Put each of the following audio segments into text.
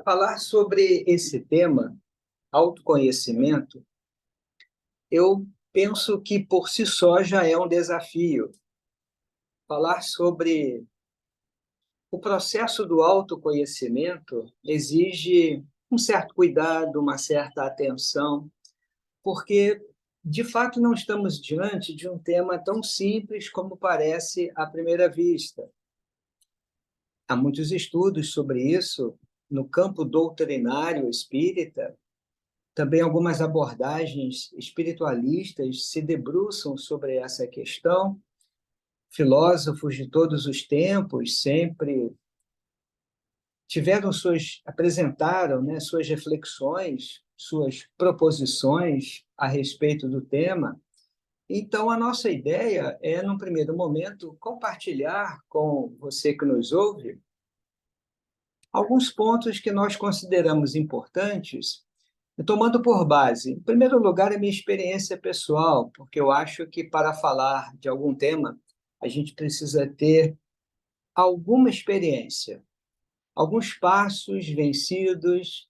falar sobre esse tema, autoconhecimento, eu penso que por si só já é um desafio. Falar sobre o processo do autoconhecimento exige um certo cuidado, uma certa atenção, porque, de fato, não estamos diante de um tema tão simples como parece à primeira vista. Há muitos estudos sobre isso no campo doutrinário espírita. Também algumas abordagens espiritualistas se debruçam sobre essa questão. Filósofos de todos os tempos sempre apresentaram, né, suas reflexões, suas proposições a respeito do tema. Então, a nossa ideia é, num primeiro momento, compartilhar com você que nos ouve alguns pontos que nós consideramos importantes, tomando por base, em primeiro lugar, a minha experiência pessoal, porque eu acho que para falar de algum tema, a gente precisa ter alguma experiência, alguns passos vencidos,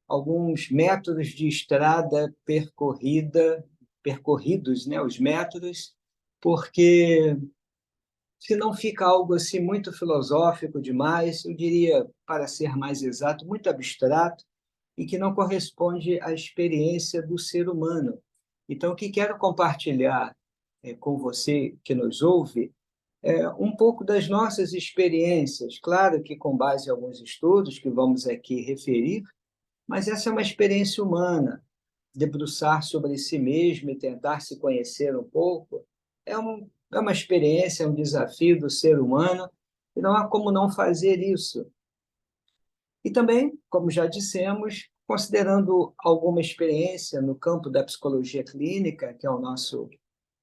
alguns métodos de estrada percorridos, né, os métodos, porque se não fica algo assim muito filosófico demais, eu diria, para ser mais exato, muito abstrato, e que não corresponde à experiência do ser humano. Então, o que quero compartilhar com você que nos ouve é um pouco das nossas experiências, claro que com base em alguns estudos que vamos aqui referir, mas essa é uma experiência humana. Debruçar sobre si mesmo e tentar se conhecer um pouco é uma experiência, é um desafio do ser humano, e não há como não fazer isso. E também, como já dissemos, considerando alguma experiência no campo da psicologia clínica, que é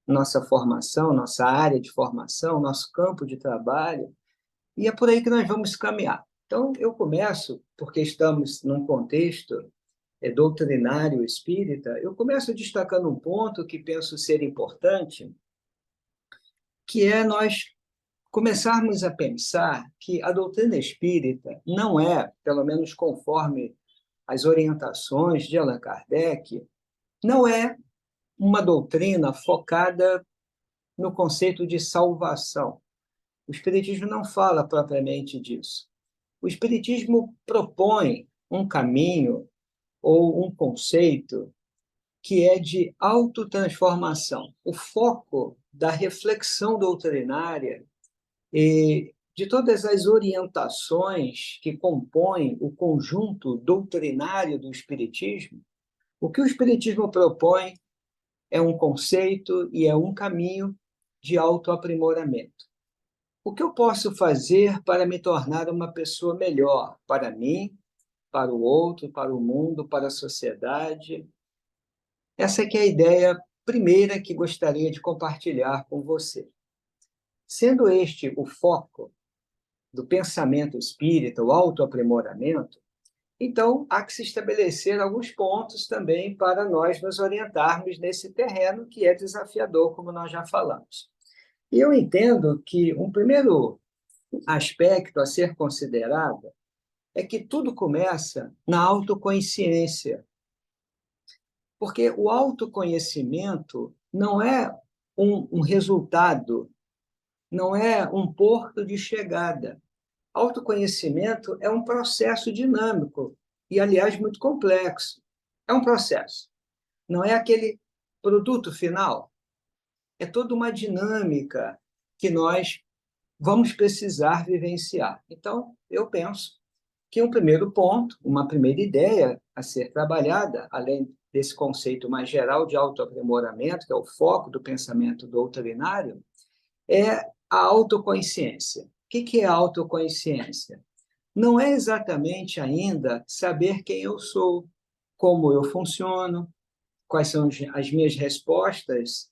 nossa formação, nossa área de formação, nosso campo de trabalho, e é por aí que nós vamos caminhar. Então, eu começo, porque estamos num contexto doutrinário espírita, eu começo destacando um ponto que penso ser importante, que é nós começarmos a pensar que a doutrina espírita não é, pelo menos conforme as orientações de Allan Kardec, não é uma doutrina focada no conceito de salvação. O Espiritismo não fala propriamente disso. O Espiritismo propõe um caminho ou um conceito que é de autotransformação. O foco da reflexão doutrinária e de todas as orientações que compõem o conjunto doutrinário do Espiritismo, o que o Espiritismo propõe é um conceito e é um caminho de autoaprimoramento. O que eu posso fazer para me tornar uma pessoa melhor para mim, para o outro, para o mundo, para a sociedade? Essa é que é a ideia primeira que gostaria de compartilhar com você. Sendo este o foco do pensamento espírita, o autoaprimoramento, então há que se estabelecer alguns pontos também para nós nos orientarmos nesse terreno que é desafiador, como nós já falamos. E eu entendo que um primeiro aspecto a ser considerado é que tudo começa na autoconsciência, porque o autoconhecimento não é um resultado, não é um porto de chegada. Autoconhecimento é um processo dinâmico e, aliás, muito complexo. É um processo. Não é aquele produto final. É toda uma dinâmica que nós vamos precisar vivenciar. Então, eu penso que um primeiro ponto, uma primeira ideia a ser trabalhada, além desse conceito mais geral de autoaprimoramento, que é o foco do pensamento doutrinário, é a autoconsciência. O que é a autoconsciência? Não é exatamente ainda saber quem eu sou, como eu funciono, quais são as minhas respostas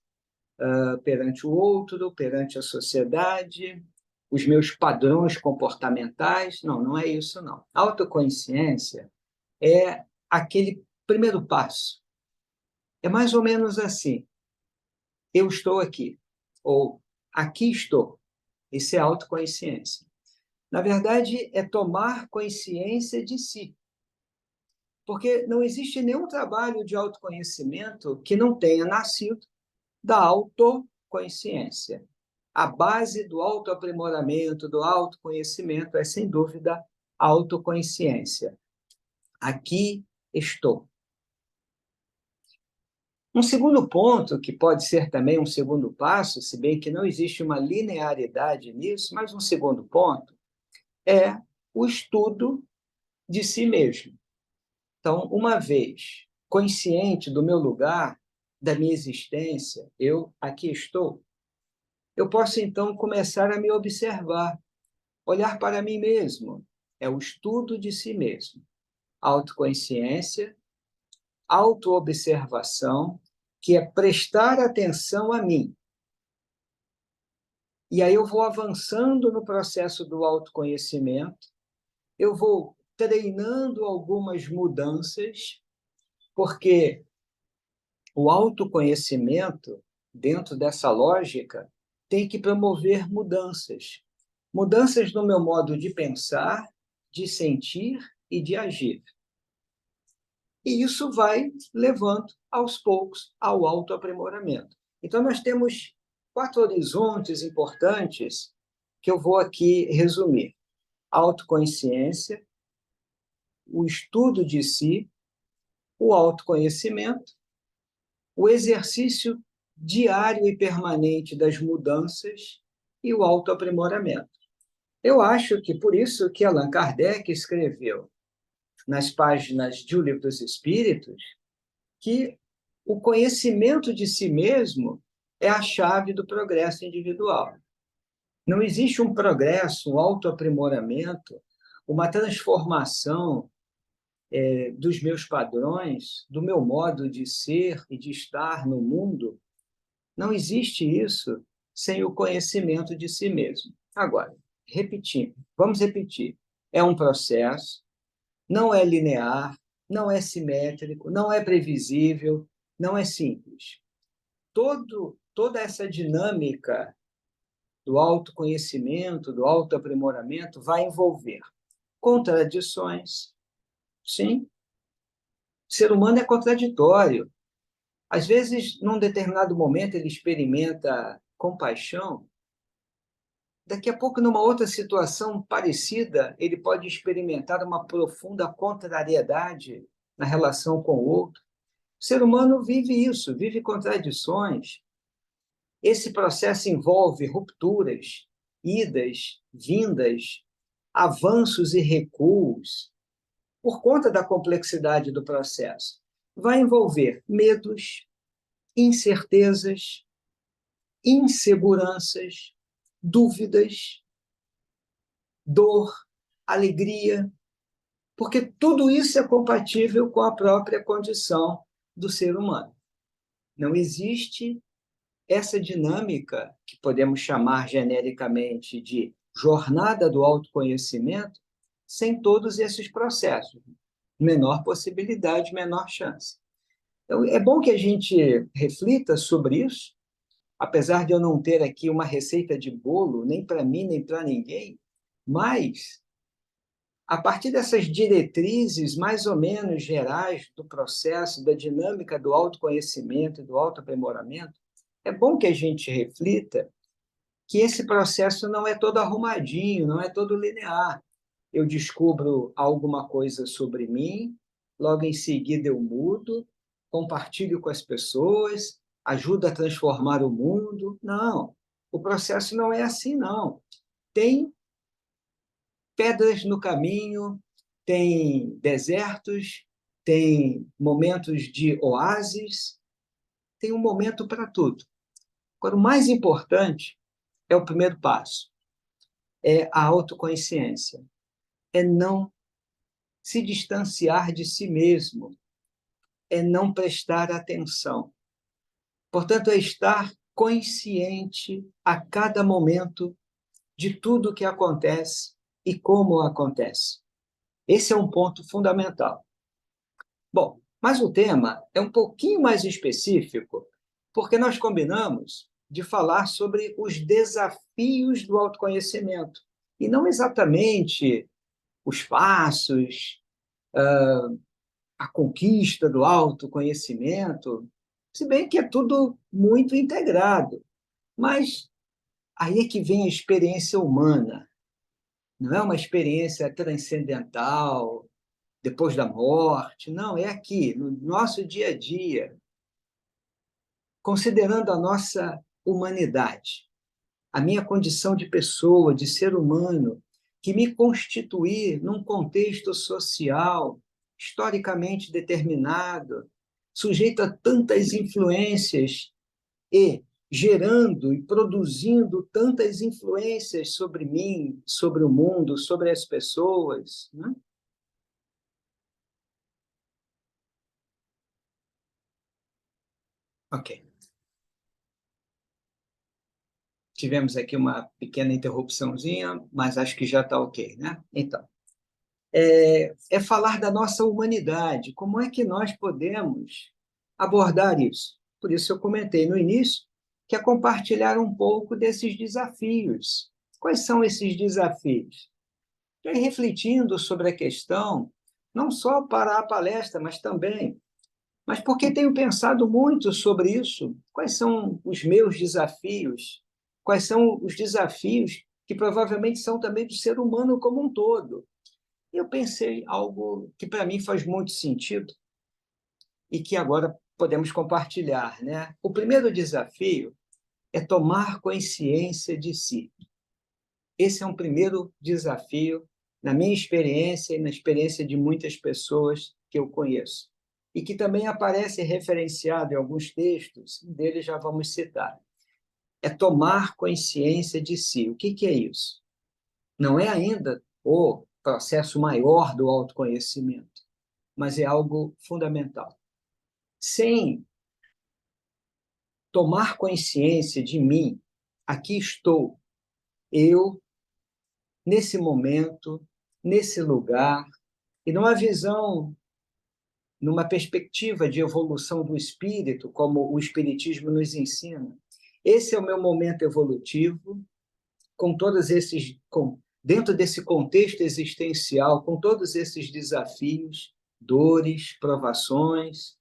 perante o outro, perante a sociedade, os meus padrões comportamentais. Não, não é isso, não. Autoconsciência é aquele primeiro passo. É mais ou menos assim: eu estou aqui, ou aqui estou. Isso é autoconsciência. Na verdade, é tomar consciência de si. Porque não existe nenhum trabalho de autoconhecimento que não tenha nascido da autoconsciência. A base do autoaprimoramento, do autoconhecimento é, sem dúvida, a autoconsciência. Aqui estou. Um segundo ponto, que pode ser também um segundo passo, se bem que não existe uma linearidade nisso, mas um segundo ponto é o estudo de si mesmo. Então, uma vez consciente do meu lugar, da minha existência, eu aqui estou, eu posso então começar a me observar, olhar para mim mesmo. É o estudo de si mesmo. Autoconsciência, autoobservação, que é prestar atenção a mim. E aí eu vou avançando no processo do autoconhecimento, eu vou treinando algumas mudanças, porque o autoconhecimento, dentro dessa lógica, tem que promover mudanças. Mudanças no meu modo de pensar, de sentir e de agir. E isso vai levando, aos poucos, ao autoaprimoramento. Então, nós temos 4 horizontes importantes que eu vou aqui resumir: a autoconsciência, o estudo de si, o autoconhecimento, o exercício diário e permanente das mudanças e o autoaprimoramento. Eu acho que por isso que Allan Kardec escreveu nas páginas de O Livro dos Espíritos que o conhecimento de si mesmo é a chave do progresso individual. Não existe um progresso, um autoaprimoramento, uma transformação dos meus padrões, do meu modo de ser e de estar no mundo. Não existe isso sem o conhecimento de si mesmo. Agora, repetindo, vamos repetir. É um processo, não é linear, não é simétrico, não é previsível, não é simples. Toda essa dinâmica do autoconhecimento, do autoaprimoramento, vai envolver contradições. Sim, o ser humano é contraditório. Às vezes, num determinado momento, ele experimenta compaixão. Daqui a pouco, numa outra situação parecida, ele pode experimentar uma profunda contrariedade na relação com o outro. O ser humano vive isso, vive contradições. Esse processo envolve rupturas, idas, vindas, avanços e recuos, por conta da complexidade do processo. Vai envolver medos, incertezas, inseguranças, dúvidas, dor, alegria, porque tudo isso é compatível com a própria condição do ser humano. Não existe essa dinâmica, que podemos chamar genericamente de jornada do autoconhecimento, sem todos esses processos. Menor possibilidade, menor chance. Então, é bom que a gente reflita sobre isso, apesar de eu não ter aqui uma receita de bolo, nem para mim, nem para ninguém, mas, a partir dessas diretrizes mais ou menos gerais do processo, da dinâmica do autoconhecimento e do autoaprimoramento, é bom que a gente reflita que esse processo não é todo arrumadinho, não é todo linear. Eu descubro alguma coisa sobre mim, logo em seguida eu mudo, compartilho com as pessoas, ajudo a transformar o mundo. Não, o processo não é assim, não. Tem pedras no caminho, tem desertos, tem momentos de oásis, tem um momento para tudo. Agora, o mais importante é o primeiro passo, é a autoconsciência, é não se distanciar de si mesmo, é não prestar atenção. Portanto, é estar consciente a cada momento de tudo o que acontece e como acontece. Esse é um ponto fundamental. Bom, mas o tema é um pouquinho mais específico, porque nós combinamos de falar sobre os desafios do autoconhecimento, e não exatamente os passos, a conquista do autoconhecimento, se bem que é tudo muito integrado. Mas aí é que vem a experiência humana, não é uma experiência transcendental, depois da morte, não, é aqui, no nosso dia a dia, considerando a nossa humanidade, a minha condição de pessoa, de ser humano, que me constituí num contexto social historicamente determinado, sujeito a tantas influências e gerando e produzindo tantas influências sobre mim, sobre o mundo, sobre as pessoas, né? Ok. Tivemos aqui uma pequena interrupçãozinha, mas acho que já está ok, né? Então, é falar da nossa humanidade. Como é que nós podemos abordar isso? Por isso eu comentei no início que é compartilhar um pouco desses desafios. Quais são esses desafios? E aí, refletindo sobre a questão, não só para a palestra, mas porque tenho pensado muito sobre isso. Quais são os meus desafios? Quais são os desafios que provavelmente são também do ser humano como um todo? E eu pensei algo que para mim faz muito sentido e que agora podemos compartilhar, né? O primeiro desafio é tomar consciência de si. Esse é um primeiro desafio na minha experiência e na experiência de muitas pessoas que eu conheço. E que também aparece referenciado em alguns textos, um deles já vamos citar. É tomar consciência de si. O que é isso? Não é ainda o processo maior do autoconhecimento, mas é algo fundamental. Sem tomar consciência de mim, aqui estou, eu, nesse momento, nesse lugar, e numa visão, numa perspectiva de evolução do espírito, como o espiritismo nos ensina. Esse é o meu momento evolutivo, com todos esses, dentro desse contexto existencial, com todos esses desafios, dores, provações,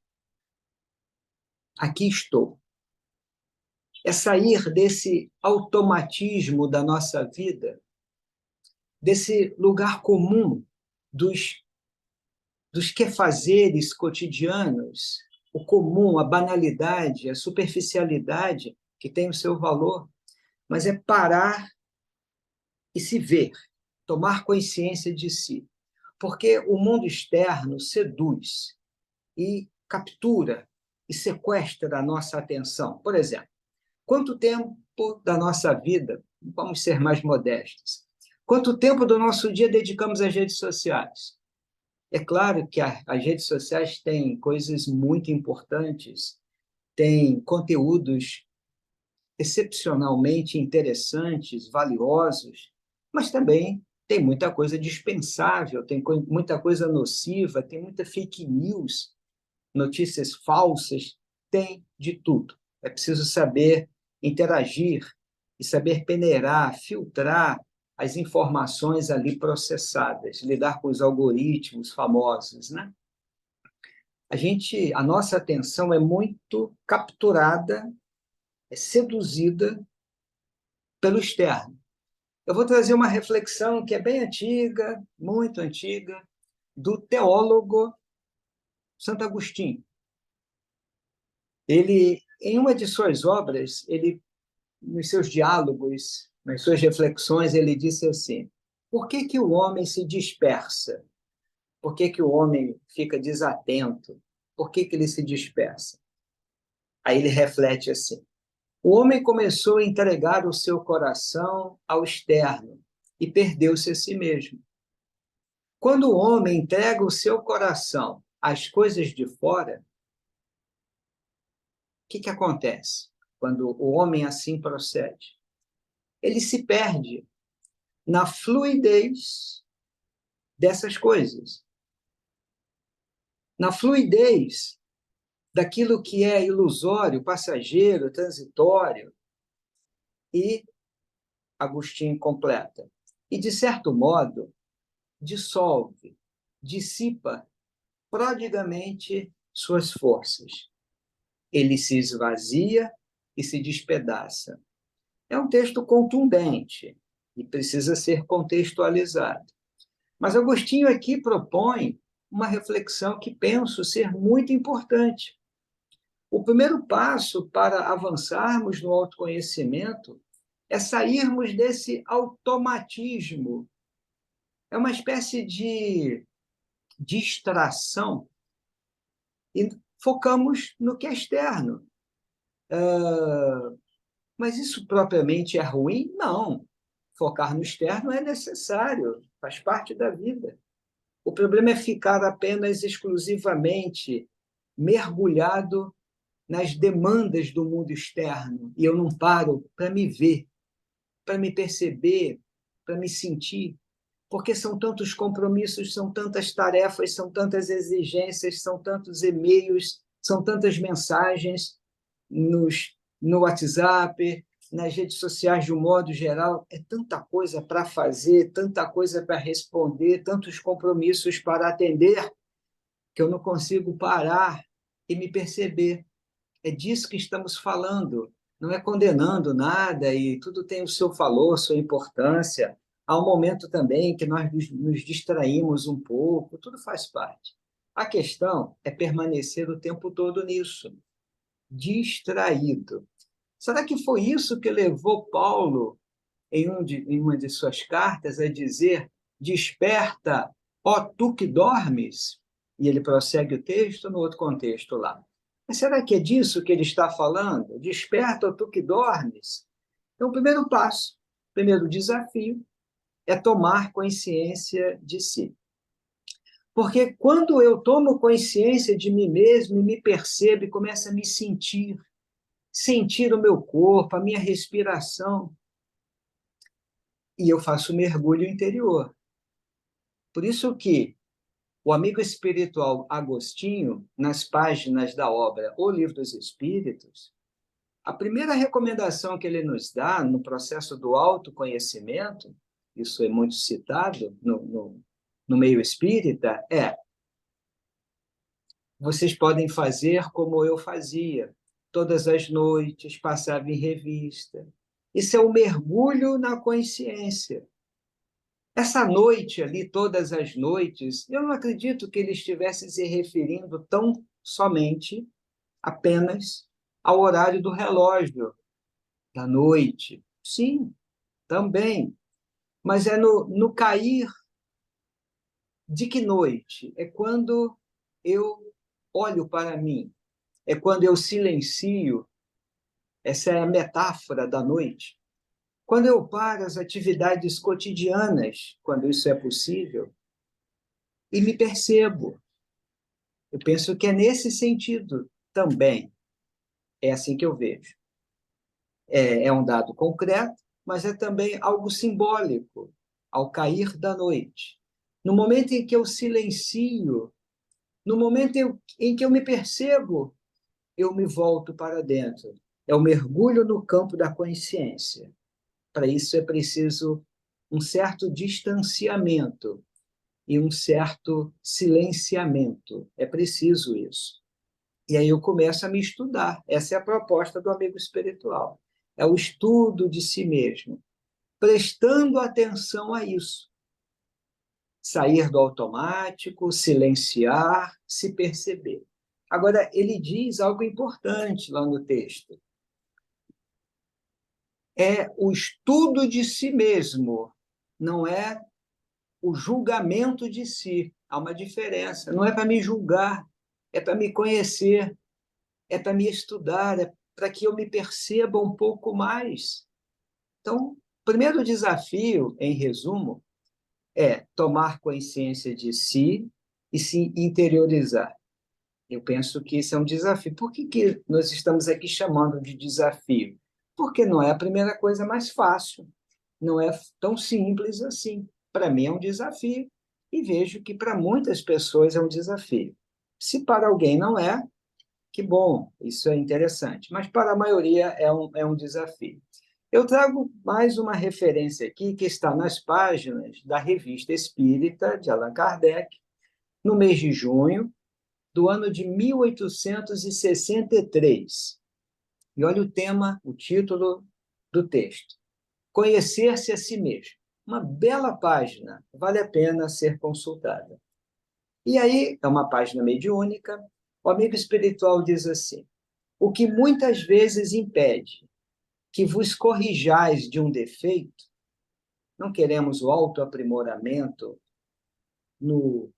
aqui estou. É sair desse automatismo da nossa vida, desse lugar comum dos quefazeres cotidianos, o comum, a banalidade, a superficialidade, que tem o seu valor, mas é parar e se ver, tomar consciência de si. Porque o mundo externo seduz e captura e sequestra a nossa atenção. Por exemplo, quanto tempo da nossa vida, vamos ser mais modestos, quanto tempo do nosso dia dedicamos às redes sociais? É claro que as redes sociais têm coisas muito importantes, têm conteúdos excepcionalmente interessantes, valiosos, mas também tem muita coisa dispensável, tem muita coisa nociva, tem muita fake news, notícias falsas, tem de tudo. É preciso saber interagir e saber peneirar, filtrar as informações ali processadas, lidar com os algoritmos famosos, né? A nossa atenção é muito capturada, é seduzida pelo externo. Eu vou trazer uma reflexão que é bem antiga, muito antiga, do teólogo Santo Agostinho. Ele, em uma de suas obras, nos seus diálogos, nas suas reflexões, ele disse assim: por que que o homem se dispersa? Por que que o homem fica desatento? Por que que ele se dispersa? Aí ele reflete assim: o homem começou a entregar o seu coração ao externo e perdeu-se a si mesmo. Quando o homem entrega o seu coração às coisas de fora, o que acontece? Quando o homem assim procede, ele se perde na fluidez dessas coisas, na fluidez daquilo que é ilusório, passageiro, transitório, e Agostinho completa. E, de certo modo, dissolve, dissipa prodigamente suas forças. Ele se esvazia e se despedaça. É um texto contundente e precisa ser contextualizado. Mas Agostinho aqui propõe uma reflexão que penso ser muito importante. O primeiro passo para avançarmos no autoconhecimento é sairmos desse automatismo. É uma espécie de distração e focamos no que é externo. Mas isso propriamente é ruim? Não. Focar no externo é necessário, faz parte da vida. O problema é ficar apenas exclusivamente mergulhado nas demandas do mundo externo e eu não paro para me ver, para me perceber, para me sentir, porque são tantos compromissos, são tantas tarefas, são tantas exigências, são tantos e-mails, são tantas mensagens no WhatsApp, nas redes sociais de um modo geral, é tanta coisa para fazer, tanta coisa para responder, tantos compromissos para atender, que eu não consigo parar e me perceber. É disso que estamos falando. Não é condenando nada e tudo tem o seu valor, sua importância. Há um momento também que nós nos distraímos um pouco, tudo faz parte. A questão é permanecer o tempo todo nisso, distraído. Será que foi isso que levou Paulo, em uma de suas cartas, a dizer: desperta, ó tu que dormes? E ele prossegue o texto no outro contexto lá. Mas será que é disso que ele está falando? Desperta, ó tu que dormes? Então, o primeiro passo, o primeiro desafio, é tomar consciência de si. Porque quando eu tomo consciência de mim mesmo e me percebo e começo a me sentir o meu corpo, a minha respiração, e eu faço um mergulho interior. Por isso que o amigo espiritual Agostinho, nas páginas da obra O Livro dos Espíritos, a primeira recomendação que ele nos dá no processo do autoconhecimento, isso é muito citado no meio espírita, é: vocês podem fazer como eu fazia, todas as noites, passava em revista. Isso é um mergulho na consciência. Essa noite ali, todas as noites, eu não acredito que ele estivesse se referindo tão somente, apenas, ao horário do relógio da noite. Sim, também. Mas é no cair de que noite? É quando eu olho para mim, é quando eu silencio. Essa é a metáfora da noite. Quando eu paro as atividades cotidianas, quando isso é possível, e me percebo. Eu penso que é nesse sentido também. É assim que eu vejo. É um dado concreto, mas é também algo simbólico, ao cair da noite. No momento em que eu silencio, no momento em que eu me percebo, eu me volto para dentro. É o mergulho no campo da consciência. Para isso é preciso um certo distanciamento e um certo silenciamento. É preciso isso. E aí eu começo a me estudar. Essa é a proposta do amigo espiritual. É o estudo de si mesmo, prestando atenção a isso. Sair do automático, silenciar, se perceber. Agora, ele diz algo importante lá no texto. É o estudo de si mesmo, não é o julgamento de si. Há uma diferença. Não é para me julgar, é para me conhecer, é para me estudar, é para que eu me perceba um pouco mais. Então, o primeiro desafio, em resumo, é tomar consciência de si e se interiorizar. Eu penso que isso é um desafio. Por que nós estamos aqui chamando de desafio? Porque não é a primeira coisa mais fácil, não é tão simples assim. Para mim é um desafio e vejo que para muitas pessoas é um desafio. Se para alguém não é, que bom, isso é interessante, mas para a maioria é um desafio. Eu trago mais uma referência aqui que está nas páginas da Revista Espírita de Allan Kardec, no mês de junho, do ano de 1863. E olha o tema, o título do texto: Conhecer-se a si mesmo. Uma bela página, vale a pena ser consultada. E aí, é uma página mediúnica, o amigo espiritual diz assim: o que muitas vezes impede que vos corrijais de um defeito, não queremos o autoaprimoramento no,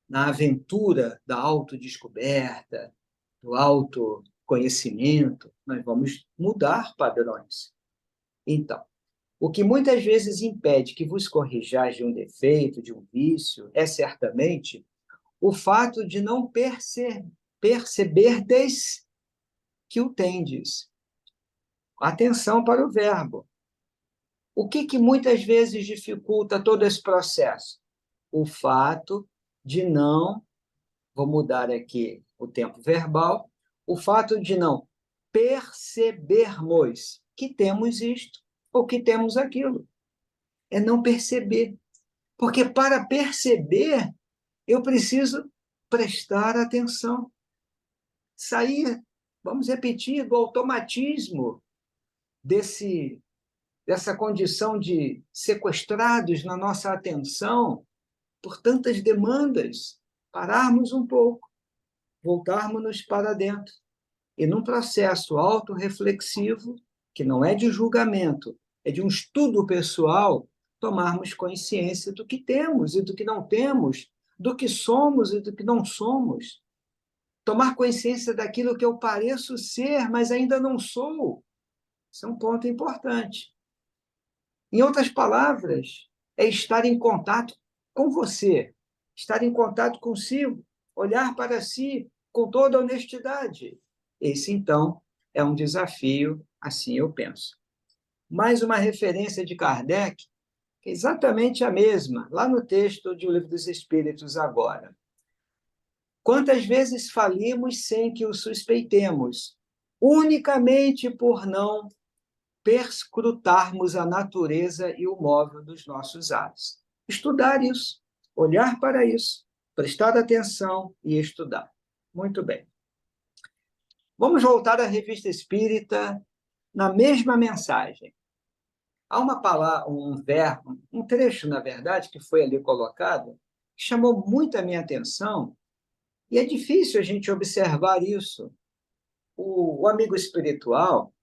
na aventura da autodescoberta, do autoconhecimento, nós vamos mudar padrões. Então, o que muitas vezes impede que vos corrijais de um defeito, de um vício, é certamente o fato de não perceberdes que o tendes. Atenção para o verbo. O que muitas vezes dificulta todo esse processo? O fato de não, vou mudar aqui o tempo verbal, o fato de não percebermos que temos isto ou que temos aquilo. É não perceber. Porque para perceber, eu preciso prestar atenção. Sair, vamos repetir, do automatismo dessa condição de sequestrados na nossa atenção por tantas demandas, pararmos um pouco, voltarmos-nos para dentro. E num processo autorreflexivo, que não é de julgamento, é de um estudo pessoal, tomarmos consciência do que temos e do que não temos, do que somos e do que não somos. Tomar consciência daquilo que eu pareço ser, mas ainda não sou. Isso é um ponto importante. Em outras palavras, é estar em contato com você, estar em contato consigo, olhar para si com toda honestidade. Esse, então, é um desafio, assim eu penso. Mais uma referência de Kardec, que é exatamente a mesma, lá no texto de O Livro dos Espíritos, agora. Quantas vezes falimos sem que o suspeitemos, unicamente por não perscrutarmos a natureza e o móvel dos nossos atos. Estudar isso, olhar para isso, prestar atenção e estudar. Muito bem. Vamos voltar à Revista Espírita na mesma mensagem. Há uma palavra, um verbo, um trecho, na verdade, que foi ali colocado, que chamou muito a minha atenção, e é difícil a gente observar isso. O amigo espiritual,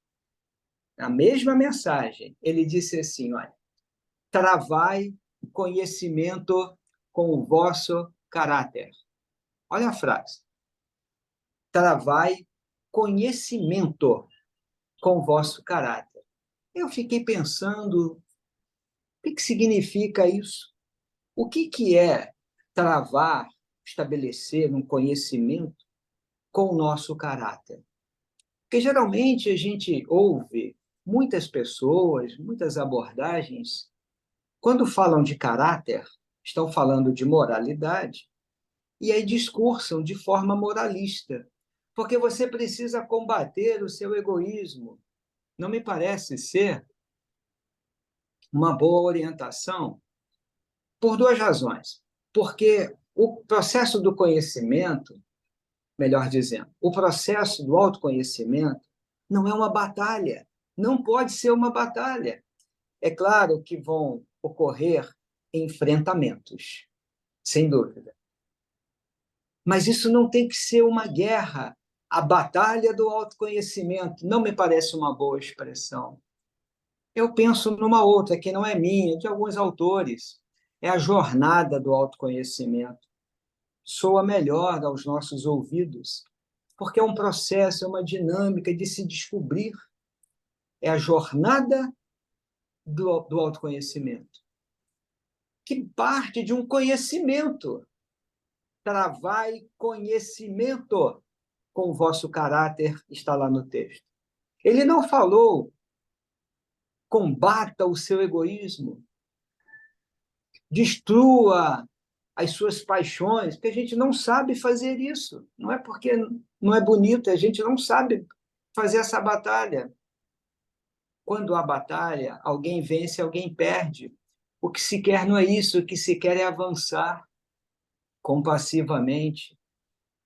na mesma mensagem, ele disse assim, olha, travai conhecimento com o vosso caráter. Olha a frase. Travai conhecimento com o vosso caráter. Eu fiquei pensando, o que significa isso? O que é travar, estabelecer um conhecimento com o nosso caráter? Porque geralmente a gente ouve muitas pessoas, muitas abordagens, quando falam de caráter, estão falando de moralidade, e aí discursam de forma moralista, porque você precisa combater o seu egoísmo. Não me parece ser uma boa orientação por duas razões. Porque o processo do conhecimento, melhor dizendo, o processo do autoconhecimento não é uma batalha, não pode ser uma batalha. É claro que vão ocorrer enfrentamentos, sem dúvida. Mas isso não tem que ser uma guerra. A batalha do autoconhecimento não me parece uma boa expressão. Eu penso numa outra, que não é minha, de alguns autores. É a jornada do autoconhecimento. Soa melhor aos nossos ouvidos, porque é um processo, é uma dinâmica de se descobrir. É a jornada do autoconhecimento, que parte de um conhecimento. Travai conhecimento com o vosso caráter, está lá no texto. Ele não falou combata o seu egoísmo, destrua as suas paixões, porque a gente não sabe fazer isso. Não é porque não é bonito, a gente não sabe fazer essa batalha. Quando há batalha, alguém vence, alguém perde. O que se quer não é isso, o que se quer é avançar compassivamente,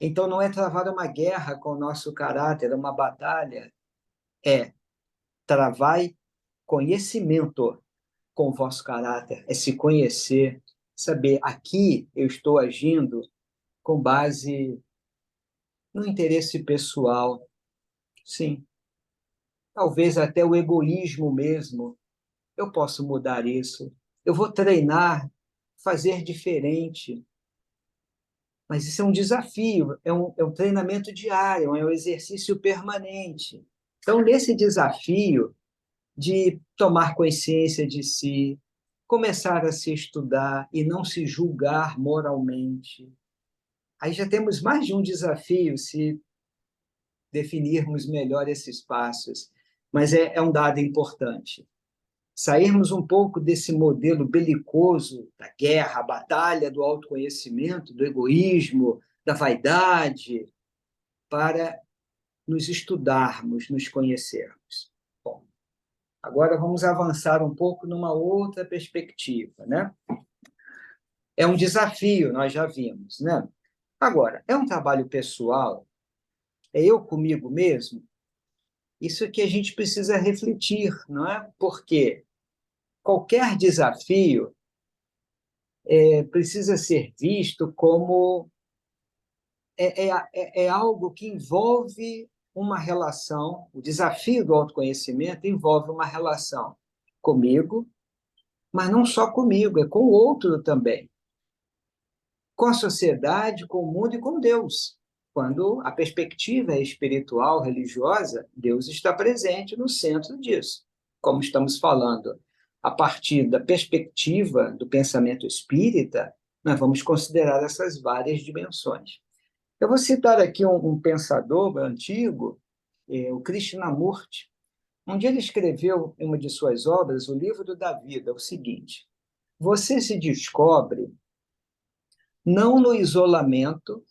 Então, não é travar uma guerra com o nosso caráter, uma batalha, é travar conhecimento com o vosso caráter, é se conhecer, saber, aqui eu estou agindo com base no interesse pessoal, sim, talvez até o egoísmo mesmo. Eu posso mudar isso. Eu vou treinar, fazer diferente. Mas isso é um desafio, é um treinamento diário, é um exercício permanente. Então, nesse desafio de tomar consciência de si, começar a se estudar e não se julgar moralmente, aí já temos mais de um desafio se definirmos melhor esses passos. Mas é um dado importante. Sairmos um pouco desse modelo belicoso da guerra, a batalha do autoconhecimento, do egoísmo, da vaidade, para nos estudarmos, nos conhecermos. Bom, agora vamos avançar um pouco numa outra perspectiva, né? É um desafio, nós já vimos, né? Agora, é um trabalho pessoal? É eu comigo mesmo? Isso que a gente precisa refletir, não é? Porque qualquer desafio precisa ser visto como é algo que envolve uma relação, o desafio do autoconhecimento envolve uma relação comigo, mas não só comigo, é com o outro também, com a sociedade, com o mundo e com Deus. Quando a perspectiva é espiritual, religiosa, Deus está presente no centro disso. Como estamos falando, a partir da perspectiva do pensamento espírita, nós vamos considerar essas várias dimensões. Eu vou citar aqui um pensador antigo, o Krishnamurti. Um dia ele escreveu em uma de suas obras, O Livro da Vida, o seguinte: você se descobre não no isolamento,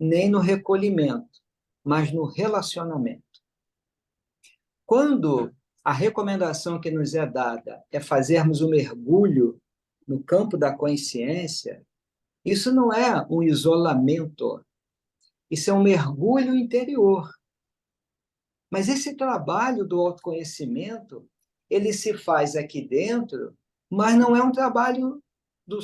nem no recolhimento, mas no relacionamento. Quando a recomendação que nos é dada é fazermos um mergulho no campo da consciência, isso não é um isolamento, isso é um mergulho interior. Mas esse trabalho do autoconhecimento, ele se faz aqui dentro, mas não é um trabalho do,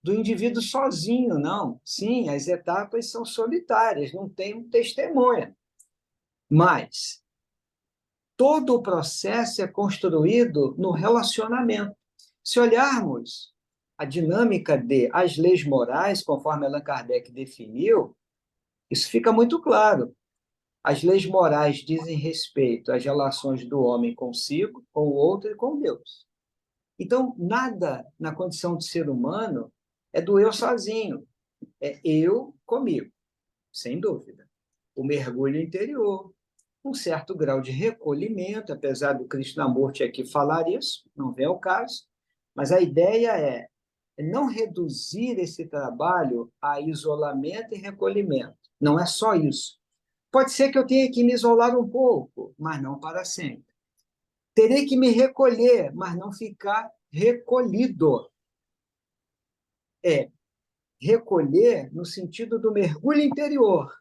do indivíduo sozinho, não. Sim, as etapas são solitárias, não tem testemunha. Mas todo o processo é construído no relacionamento. Se olharmos a dinâmica de as leis morais, conforme Allan Kardec definiu, isso fica muito claro. As leis morais dizem respeito às relações do homem consigo, com o outro e com Deus. Então, nada na condição de ser humano é do eu sozinho, é eu comigo, sem dúvida. O mergulho interior, um certo grau de recolhimento, apesar do Krishnamurti aqui falar isso, não vem ao caso, mas a ideia é não reduzir esse trabalho a isolamento e recolhimento. Não é só isso. Pode ser que eu tenha que me isolar um pouco, mas não para sempre. Terei que me recolher, mas não ficar recolhido. É recolher no sentido do mergulho interior.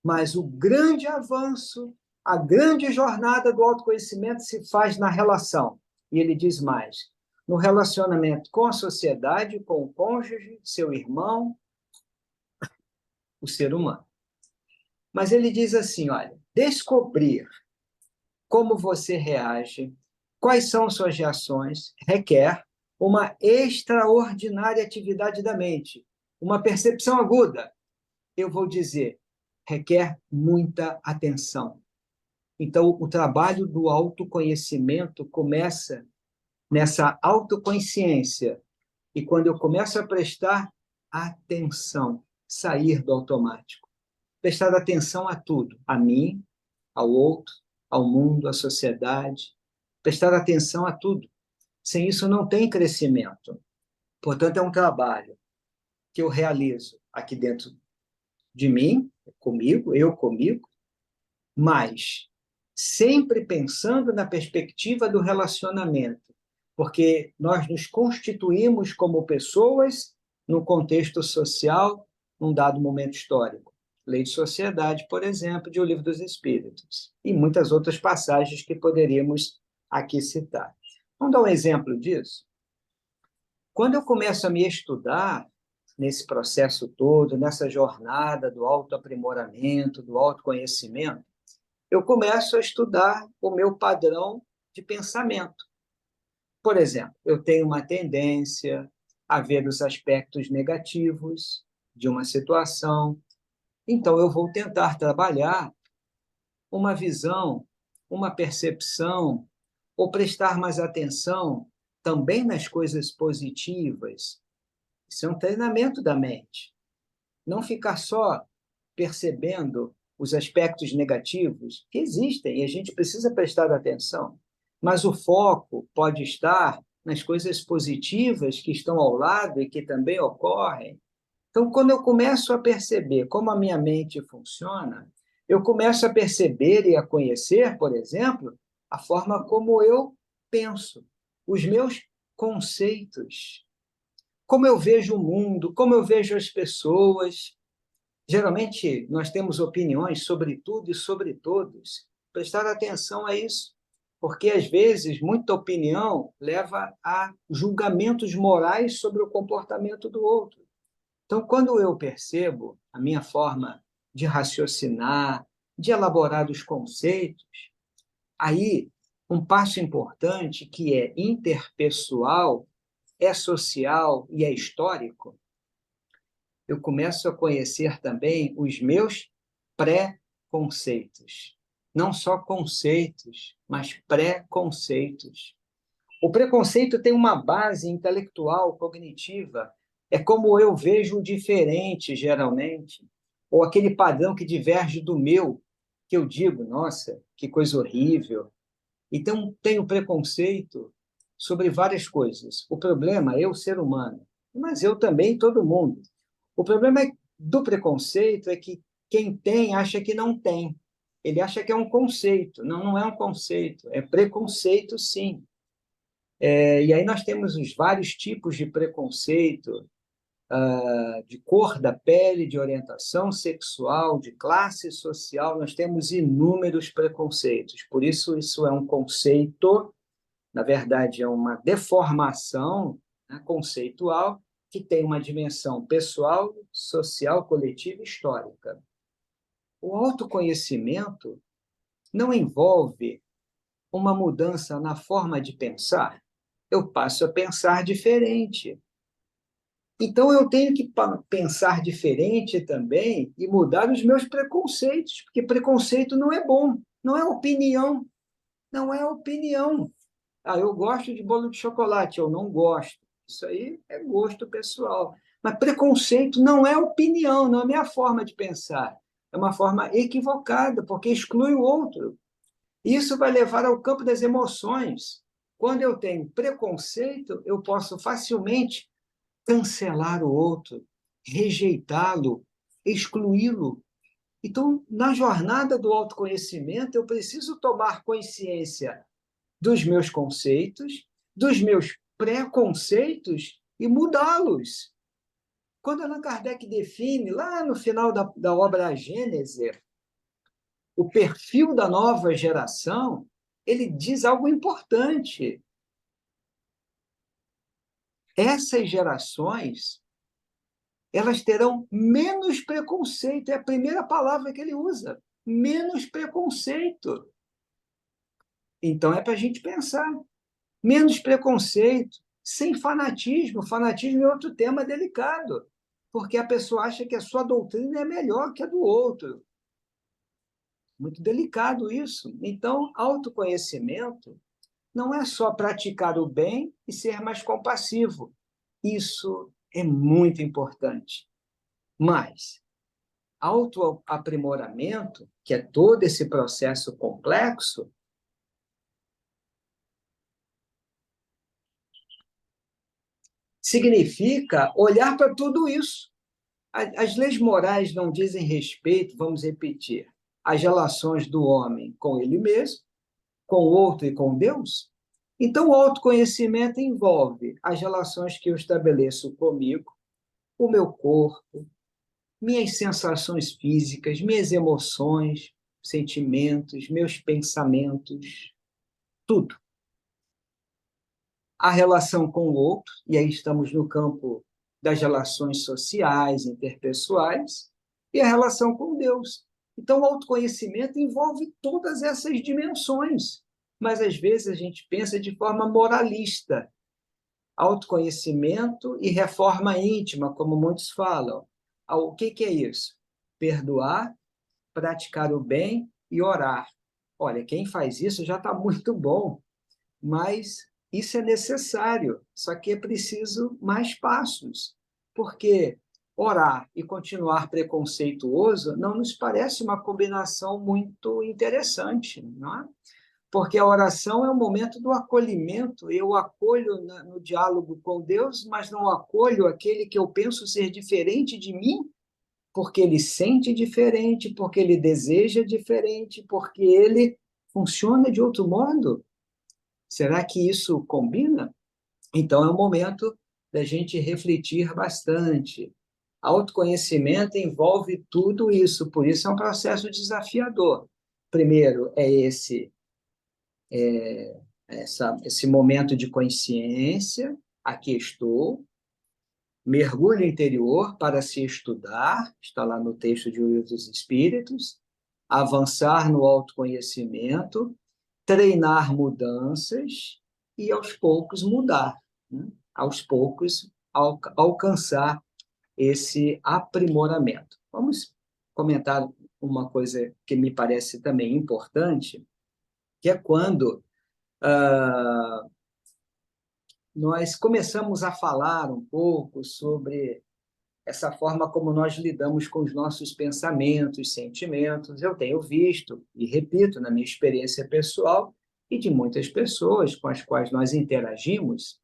Mas o grande avanço, a grande jornada do autoconhecimento se faz na relação. E ele diz mais: no relacionamento com a sociedade, com o cônjuge, seu irmão, o ser humano. Mas ele diz assim, olha, descobrir como você reage, quais são suas reações, requer uma extraordinária atividade da mente, uma percepção aguda. Eu vou dizer, requer muita atenção. Então, o trabalho do autoconhecimento começa nessa autoconsciência. E quando eu começo a prestar atenção, sair do automático, prestar atenção a tudo, a mim, ao outro, ao mundo, à sociedade, prestar atenção a tudo. Sem isso não tem crescimento. Portanto, é um trabalho que eu realizo aqui dentro de mim, comigo, eu comigo, mas sempre pensando na perspectiva do relacionamento, porque nós nos constituímos como pessoas num contexto social, num dado momento histórico. Lei de Sociedade, por exemplo, de O Livro dos Espíritos, e muitas outras passagens que poderíamos aqui citar. Vamos dar um exemplo disso? Quando eu começo a me estudar nesse processo todo, nessa jornada do autoaprimoramento, do autoconhecimento, eu começo a estudar o meu padrão de pensamento. Por exemplo, eu tenho uma tendência a ver os aspectos negativos de uma situação, então eu vou tentar trabalhar uma visão, uma percepção, ou prestar mais atenção também nas coisas positivas. Isso é um treinamento da mente. Não ficar só percebendo os aspectos negativos que existem e a gente precisa prestar atenção, mas o foco pode estar nas coisas positivas que estão ao lado e que também ocorrem. Então, quando eu começo a perceber como a minha mente funciona, eu começo a perceber e a conhecer, por exemplo, a forma como eu penso, os meus conceitos, como eu vejo o mundo, como eu vejo as pessoas. Geralmente, nós temos opiniões sobre tudo e sobre todos. Prestar atenção a isso, porque, às vezes, muita opinião leva a julgamentos morais sobre o comportamento do outro. Então, quando eu percebo a minha forma de raciocinar, de elaborar os conceitos, aí um passo importante que é interpessoal, é social e é histórico, eu começo a conhecer também os meus pré-conceitos. Não só conceitos, mas pré-conceitos. O preconceito tem uma base intelectual, cognitiva. É como eu vejo o diferente, geralmente, ou aquele padrão que diverge do meu, que eu digo, nossa, que coisa horrível. Então, tenho preconceito sobre várias coisas. O problema é eu, ser humano, mas eu também, todo mundo. O problema do preconceito é que quem tem acha que não tem. Ele acha que é um conceito. Não, não é um conceito. É preconceito, sim. E aí nós temos os vários tipos de preconceito, de cor da pele, de orientação sexual, de classe social, nós temos inúmeros preconceitos. Por isso, isso é um conceito, na verdade, é uma deformação, né, conceitual, que tem uma dimensão pessoal, social, coletiva e histórica. O autoconhecimento não envolve uma mudança na forma de pensar. Eu passo a pensar diferente. Então, eu tenho que pensar diferente também e mudar os meus preconceitos, porque preconceito não é bom, não é opinião, não é opinião. Ah, eu gosto de bolo de chocolate, eu não gosto. Isso aí é gosto pessoal. Mas preconceito não é opinião, não é a minha forma de pensar. É uma forma equivocada, porque exclui o outro. Isso vai levar ao campo das emoções. Quando eu tenho preconceito, eu posso facilmente cancelar o outro, rejeitá-lo, excluí-lo. Então, na jornada do autoconhecimento, eu preciso tomar consciência dos meus conceitos, dos meus preconceitos e mudá-los. Quando Allan Kardec define, lá no final da obra A Gênese, o perfil da nova geração, ele diz algo importante. Essas gerações, elas terão menos preconceito, é a primeira palavra que ele usa, menos preconceito. Então, é para a gente pensar. Menos preconceito, sem fanatismo. Fanatismo é outro tema delicado, porque a pessoa acha que a sua doutrina é melhor que a do outro. Muito delicado isso. Então, autoconhecimento não é só praticar o bem e ser mais compassivo. Isso é muito importante. Mas autoaprimoramento, que é todo esse processo complexo, significa olhar para tudo isso. As leis morais não dizem respeito, vamos repetir, às relações do homem com ele mesmo, com o outro e com Deus? Então, o autoconhecimento envolve as relações que eu estabeleço comigo, o meu corpo, minhas sensações físicas, minhas emoções, sentimentos, meus pensamentos, tudo. A relação com o outro, e aí estamos no campo das relações sociais, interpessoais, e a relação com Deus. Então, o autoconhecimento envolve todas essas dimensões, mas às vezes a gente pensa de forma moralista. Autoconhecimento e reforma íntima, como muitos falam. O que é isso? Perdoar, praticar o bem e orar. Olha, quem faz isso já está muito bom, mas isso é necessário, só que é preciso mais passos, porque orar e continuar preconceituoso não nos parece uma combinação muito interessante, não é? Porque a oração é o momento do acolhimento, eu acolho no diálogo com Deus, mas não acolho aquele que eu penso ser diferente de mim, porque ele sente diferente, porque ele deseja diferente, porque ele funciona de outro modo. Será que isso combina? Então, é o momento da gente refletir bastante. Autoconhecimento envolve tudo isso, por isso é um processo desafiador. Primeiro, esse momento de consciência, aqui estou, mergulho interior para se estudar, está lá no texto de O Livro dos Espíritos, avançar no autoconhecimento, treinar mudanças e, aos poucos, mudar, né? Aos poucos, alcançar esse aprimoramento. Vamos comentar uma coisa que me parece também importante, que é quando nós começamos a falar um pouco sobre essa forma como nós lidamos com os nossos pensamentos, sentimentos. Eu tenho visto, e repito, na minha experiência pessoal e de muitas pessoas com as quais nós interagimos,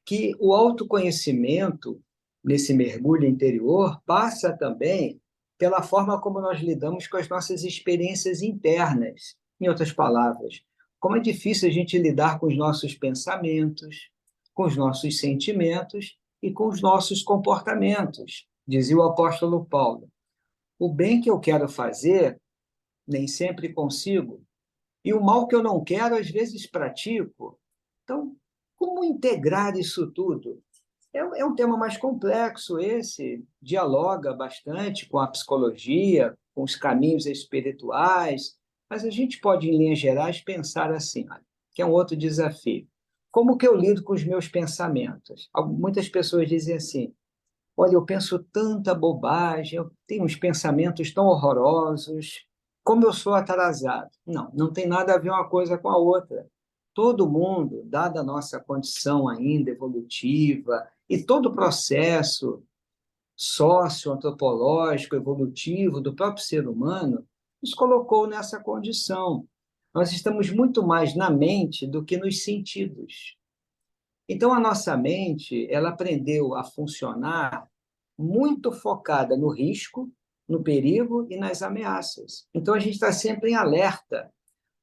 que o autoconhecimento, nesse mergulho interior, passa também pela forma como nós lidamos com as nossas experiências internas. Em outras palavras, como é difícil a gente lidar com os nossos pensamentos, com os nossos sentimentos e com os nossos comportamentos. Dizia o apóstolo Paulo: o bem que eu quero fazer, nem sempre consigo, e o mal que eu não quero, às vezes pratico. Então, como integrar isso tudo? É um tema mais complexo esse, dialoga bastante com a psicologia, com os caminhos espirituais, mas a gente pode, em linhas gerais, pensar assim, olha, que é um outro desafio. Como que eu lido com os meus pensamentos? Muitas pessoas dizem assim, olha, eu penso tanta bobagem, eu tenho uns pensamentos tão horrorosos, como eu sou atrasado. Não, não tem nada a ver uma coisa com a outra. Todo mundo, dada a nossa condição ainda evolutiva e todo o processo socioantropológico, evolutivo do próprio ser humano, nos colocou nessa condição. Nós estamos muito mais na mente do que nos sentidos. Então, a nossa mente, ela aprendeu a funcionar muito focada no risco, no perigo e nas ameaças. Então, a gente está sempre em alerta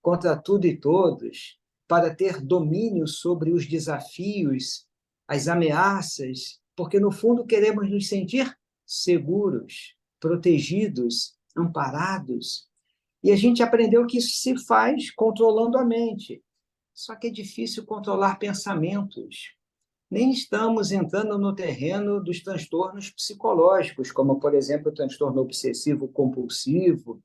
contra tudo e todos, para ter domínio sobre os desafios, as ameaças, porque, no fundo, queremos nos sentir seguros, protegidos, amparados. E a gente aprendeu que isso se faz controlando a mente. Só que é difícil controlar pensamentos. Nem estamos entrando no terreno dos transtornos psicológicos, como, por exemplo, o transtorno obsessivo-compulsivo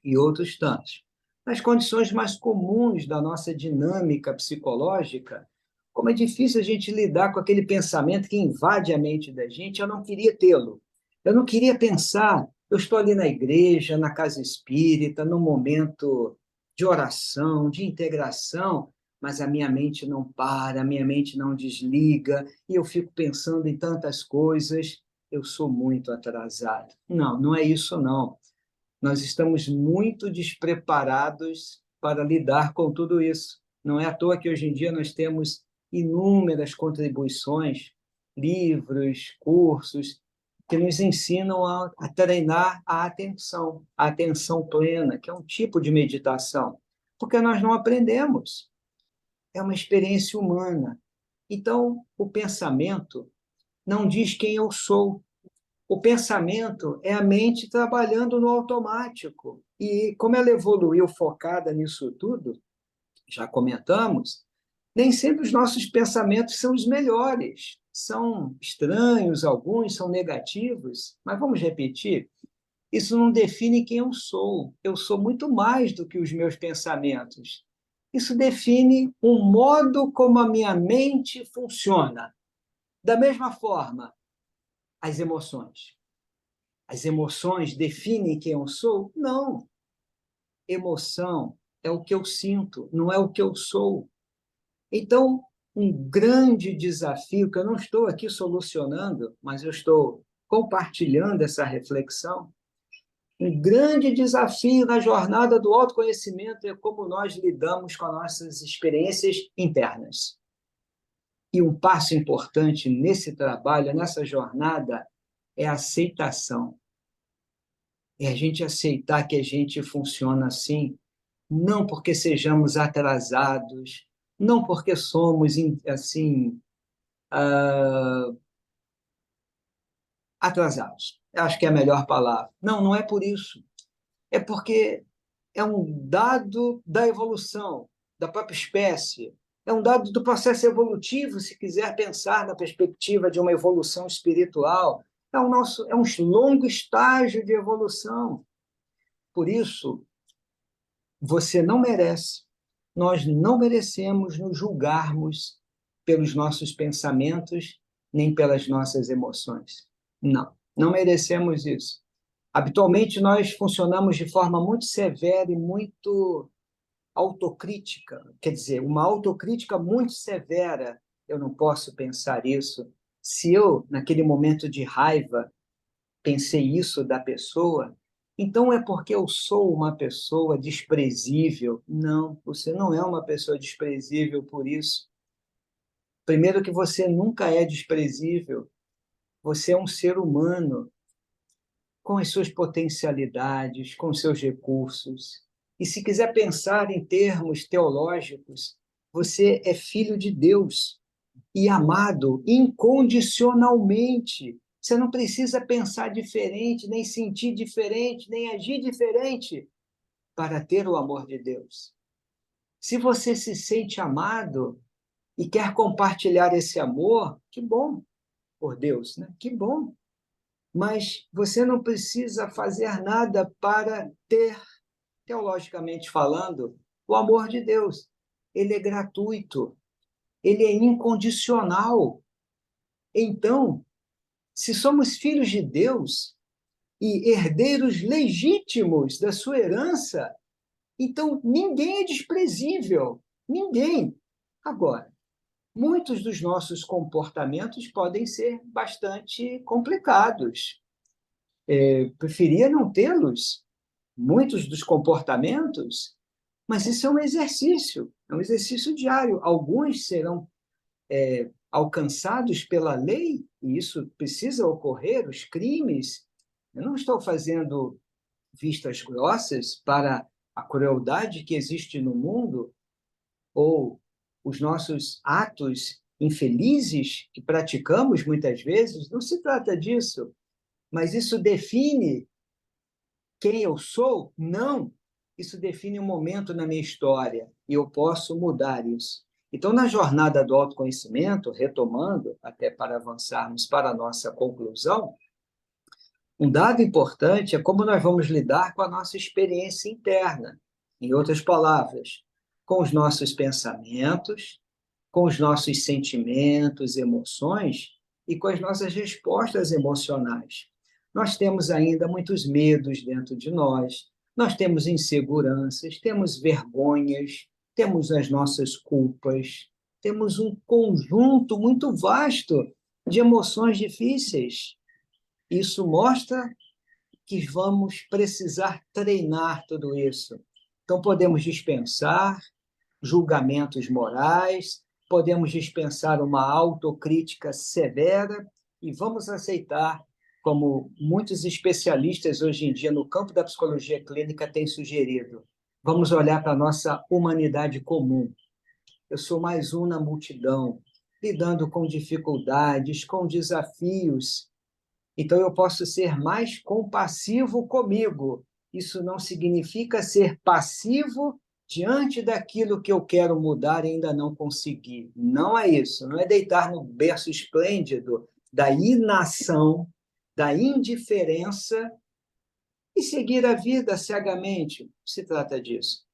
e outros tantos. Nas condições mais comuns da nossa dinâmica psicológica, como é difícil a gente lidar com aquele pensamento que invade a mente da gente, eu não queria tê-lo. Eu não queria pensar, eu estou ali na igreja, na casa espírita, num momento de oração, de integração, mas a minha mente não para, a minha mente não desliga, e eu fico pensando em tantas coisas, eu sou muito atrasado. Não, não é isso não. Nós estamos muito despreparados para lidar com tudo isso. Não é à toa que hoje em dia nós temos inúmeras contribuições, livros, cursos, que nos ensinam a treinar a atenção plena, que é um tipo de meditação, porque nós não aprendemos. É uma experiência humana. Então, o pensamento não diz quem eu sou. O pensamento é a mente trabalhando no automático. E como ela evoluiu focada nisso tudo, já comentamos, nem sempre os nossos pensamentos são os melhores. São estranhos, alguns são negativos, mas vamos repetir: isso não define quem eu sou. Eu sou muito mais do que os meus pensamentos. Isso define o modo como a minha mente funciona. Da mesma forma, as emoções. As emoções definem quem eu sou? Não. Emoção é o que eu sinto, não é o que eu sou. Então, um grande desafio, que eu não estou aqui solucionando, mas eu estou compartilhando essa reflexão, um grande desafio na jornada do autoconhecimento é como nós lidamos com as nossas experiências internas. E um passo importante nesse trabalho, nessa jornada, é a aceitação. É a gente aceitar que a gente funciona assim, não porque sejamos atrasados, não porque somos assim atrasados. Eu acho que é a melhor palavra. Não, não é por isso. É porque é um dado da evolução da própria espécie, é um dado do processo evolutivo, se quiser pensar na perspectiva de uma evolução espiritual. É um longo estágio de evolução. Por isso, você não merece, nós não merecemos nos julgarmos pelos nossos pensamentos, nem pelas nossas emoções. Não, não merecemos isso. Habitualmente, nós funcionamos de forma muito severa e muito autocrítica, quer dizer, uma autocrítica muito severa. Eu não posso pensar isso. Se eu, naquele momento de raiva, pensei isso da pessoa, então é porque eu sou uma pessoa desprezível. Não, você não é uma pessoa desprezível por isso. Primeiro que você nunca é desprezível. Você é um ser humano com as suas potencialidades, com os seus recursos. E se quiser pensar em termos teológicos, você é filho de Deus e amado incondicionalmente. Você não precisa pensar diferente, nem sentir diferente, nem agir diferente para ter o amor de Deus. Se você se sente amado e quer compartilhar esse amor, que bom, por Deus, né? Que bom. Mas você não precisa fazer nada para ter, teologicamente falando, o amor de Deus. Ele é gratuito, ele é incondicional. Então, se somos filhos de Deus e herdeiros legítimos da sua herança, então ninguém é desprezível, ninguém. Agora, muitos dos nossos comportamentos podem ser bastante complicados. Preferia não tê-los, muitos dos comportamentos, mas isso é um exercício diário. Alguns serão alcançados pela lei, e isso precisa ocorrer, os crimes. Eu não estou fazendo vistas grossas para a crueldade que existe no mundo, ou os nossos atos infelizes que praticamos muitas vezes, não se trata disso, mas isso define quem eu sou? Não. Isso define um momento na minha história e eu posso mudar isso. Então, na jornada do autoconhecimento, retomando, até para avançarmos para a nossa conclusão, um dado importante é como nós vamos lidar com a nossa experiência interna. Em outras palavras, com os nossos pensamentos, com os nossos sentimentos, emoções e com as nossas respostas emocionais. Nós temos ainda muitos medos dentro de nós temos inseguranças, temos vergonhas, temos as nossas culpas, temos um conjunto muito vasto de emoções difíceis. Isso mostra que vamos precisar treinar tudo isso. Então, podemos dispensar julgamentos morais, podemos dispensar uma autocrítica severa e vamos aceitar, como muitos especialistas hoje em dia no campo da psicologia clínica têm sugerido, vamos olhar para a nossa humanidade comum. Eu sou mais um na multidão, lidando com dificuldades, com desafios, Então, eu posso ser mais compassivo comigo. Isso não significa ser passivo diante daquilo que eu quero mudar e ainda não consegui. Não é isso. Não é deitar no berço esplêndido da inação, da indiferença e seguir a vida cegamente. Se trata disso.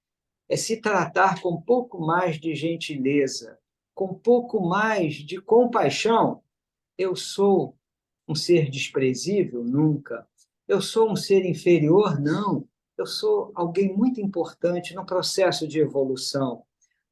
É se tratar com um pouco mais de gentileza, com um pouco mais de compaixão. Eu sou um ser desprezível? Nunca. Eu sou um ser inferior? Não. Eu sou alguém muito importante no processo de evolução.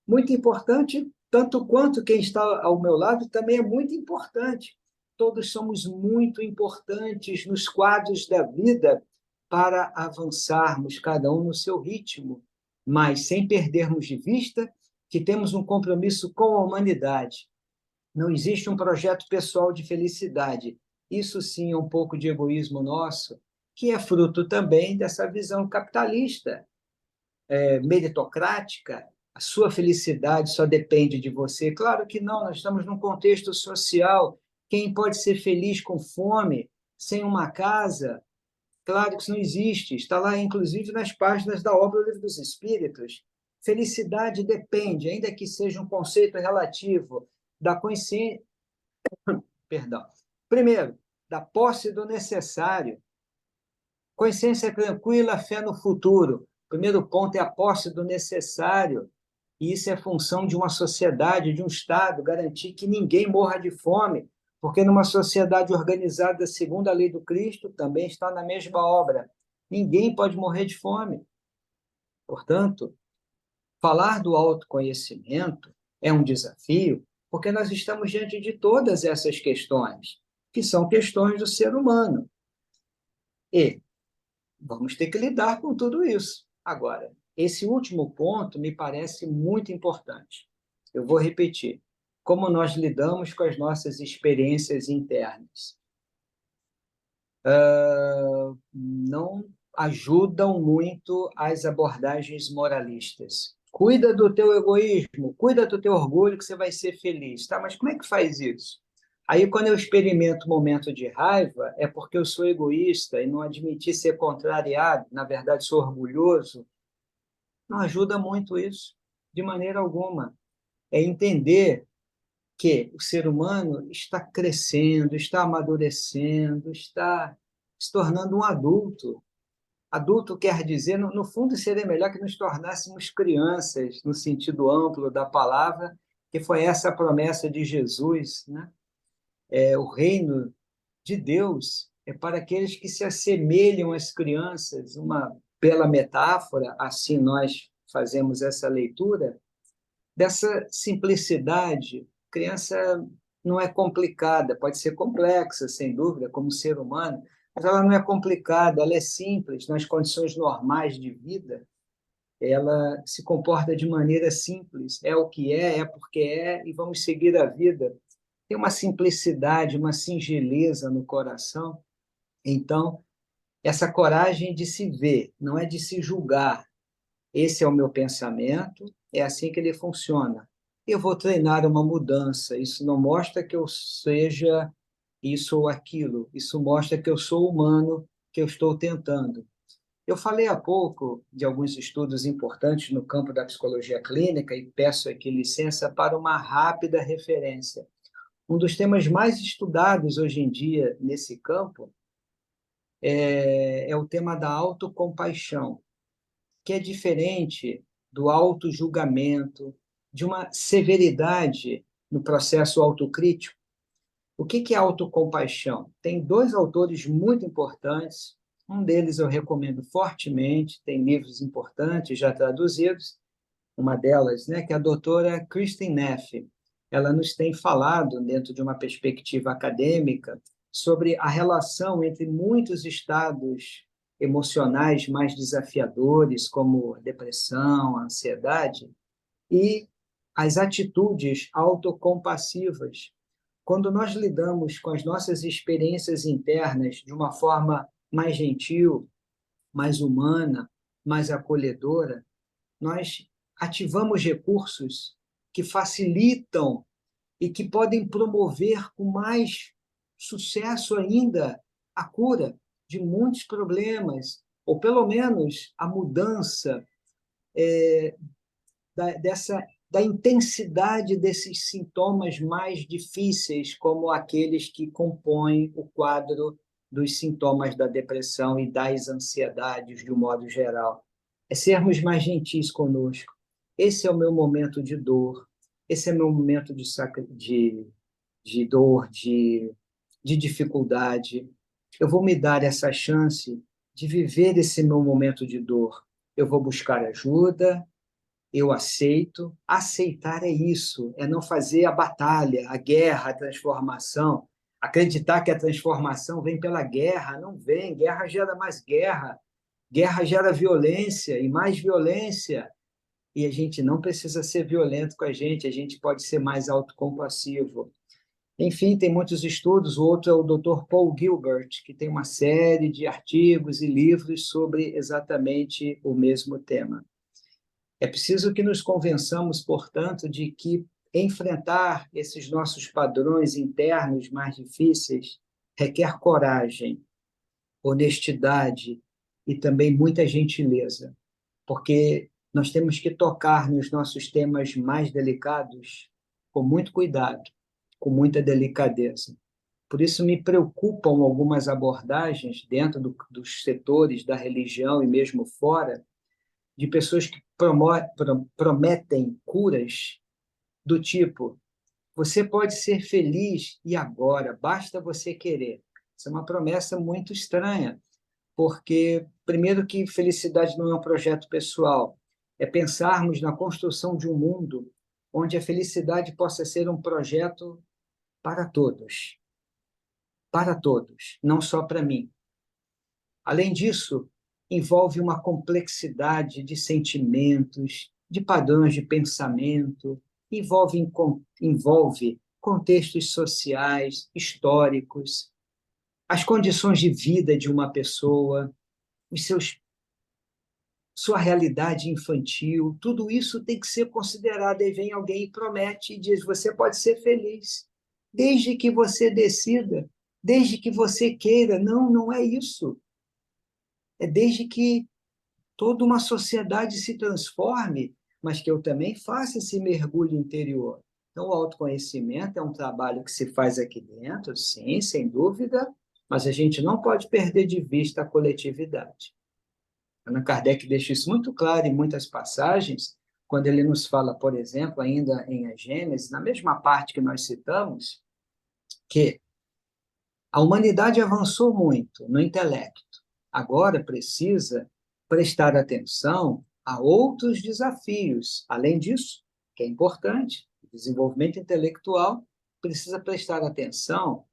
Muito importante, tanto quanto quem está ao meu lado também é muito importante. Todos somos muito importantes nos quadros da vida para avançarmos, cada um no seu ritmo, mas sem perdermos de vista que temos um compromisso com a humanidade. Não existe um projeto pessoal de felicidade. Isso sim é um pouco de egoísmo nosso, que é fruto também dessa visão capitalista, meritocrática. A sua felicidade só depende de você. Claro que não, nós estamos num contexto social. Quem pode ser feliz com fome, sem uma casa? Claro que isso não existe. Está lá, inclusive, nas páginas da obra O Livro dos Espíritos. Felicidade depende, ainda que seja um conceito relativo, da consciência, perdão. Primeiro, da posse do necessário. Consciência tranquila, fé no futuro. O primeiro ponto é a posse do necessário. E isso é função de uma sociedade, de um Estado, garantir que ninguém morra de fome, porque numa sociedade organizada segundo a lei do Cristo, também está na mesma obra. Ninguém pode morrer de fome. Portanto, falar do autoconhecimento é um desafio, porque nós estamos diante de todas essas questões, que são questões do ser humano. E vamos ter que lidar com tudo isso. Agora, esse último ponto me parece muito importante. Eu vou repetir. Como nós lidamos com as nossas experiências internas. Não ajudam muito as abordagens moralistas. Cuida do teu egoísmo, cuida do teu orgulho que você vai ser feliz. Tá, mas como é que faz isso? Aí, quando eu experimento um momento de raiva, é porque eu sou egoísta e não admiti ser contrariado, na verdade, sou orgulhoso. Não ajuda muito isso, de maneira alguma. É entender que o ser humano está crescendo, está amadurecendo, está se tornando um adulto. Adulto quer dizer, no fundo, seria melhor que nos tornássemos crianças, no sentido amplo da palavra, que foi essa a promessa de Jesus, né? O reino de Deus é para aqueles que se assemelham às crianças, uma bela metáfora, assim nós fazemos essa leitura, dessa simplicidade. Criança não é complicada, pode ser complexa, sem dúvida, como ser humano, mas ela não é complicada, ela é simples, nas condições normais de vida, ela se comporta de maneira simples, é o que é porque é, e vamos seguir a vida. Tem uma simplicidade, uma singeleza no coração. Então, essa coragem de se ver, não é de se julgar. Esse é o meu pensamento, é assim que ele funciona. Eu vou treinar uma mudança. Isso não mostra que eu seja isso ou aquilo. Isso mostra que eu sou humano, que eu estou tentando. Eu falei há pouco de alguns estudos importantes no campo da psicologia clínica e peço aqui licença para uma rápida referência. Um dos temas mais estudados hoje em dia nesse campo é o tema da autocompaixão, que é diferente do autojulgamento, de uma severidade no processo autocrítico. O que é autocompaixão? Tem dois autores muito importantes, um deles eu recomendo fortemente, tem livros importantes já traduzidos, uma delas, né, que é a doutora Kristin Neff. Ela nos tem falado, dentro de uma perspectiva acadêmica, sobre a relação entre muitos estados emocionais mais desafiadores, como a depressão, a ansiedade, e as atitudes autocompassivas. Quando nós lidamos com as nossas experiências internas de uma forma mais gentil, mais humana, mais acolhedora, nós ativamos recursos que facilitam e que podem promover com mais sucesso ainda a cura de muitos problemas, ou pelo menos a mudança da intensidade desses sintomas mais difíceis, como aqueles que compõem o quadro dos sintomas da depressão e das ansiedades, de um modo geral. É sermos mais gentis conosco. Esse é o meu momento de dor, esse é o meu momento de dor, de dificuldade. Eu vou me dar essa chance de viver esse meu momento de dor. Eu vou buscar ajuda, eu aceito. Aceitar é isso, é não fazer a batalha, a guerra, a transformação. Acreditar que a transformação vem pela guerra, não vem. Guerra gera mais guerra, guerra gera violência e mais violência. E a gente não precisa ser violento com a gente pode ser mais autocompassivo. Enfim, tem muitos estudos. O outro é o Dr. Paul Gilbert, que tem uma série de artigos e livros sobre exatamente o mesmo tema. É preciso que nos convençamos, portanto, de que enfrentar esses nossos padrões internos mais difíceis requer coragem, honestidade e também muita gentileza, porque nós temos que tocar nos nossos temas mais delicados com muito cuidado, com muita delicadeza. Por isso me preocupam algumas abordagens dentro dos setores da religião e mesmo fora, de pessoas que prometem curas do tipo: você pode ser feliz e agora, basta você querer. Isso é uma promessa muito estranha, porque, primeiro, que felicidade não é um projeto pessoal, é pensarmos na construção de um mundo onde a felicidade possa ser um projeto para todos, não só para mim. Além disso, envolve uma complexidade de sentimentos, de padrões de pensamento, envolve contextos sociais, históricos, as condições de vida de uma pessoa, sua realidade infantil, tudo isso tem que ser considerado. Aí vem alguém e promete e diz: você pode ser feliz, desde que você decida, desde que você queira. Não, não é isso. É desde que toda uma sociedade se transforme, mas que eu também faça esse mergulho interior. Então, o autoconhecimento é um trabalho que se faz aqui dentro, sim, sem dúvida, mas a gente não pode perder de vista a coletividade. Allan Kardec deixa isso muito claro em muitas passagens, quando ele nos fala, por exemplo, ainda em A Gênese, na mesma parte que nós citamos, que a humanidade avançou muito no intelecto, agora precisa prestar atenção a outros desafios. Além disso, que é importante, o desenvolvimento intelectual precisa prestar atenção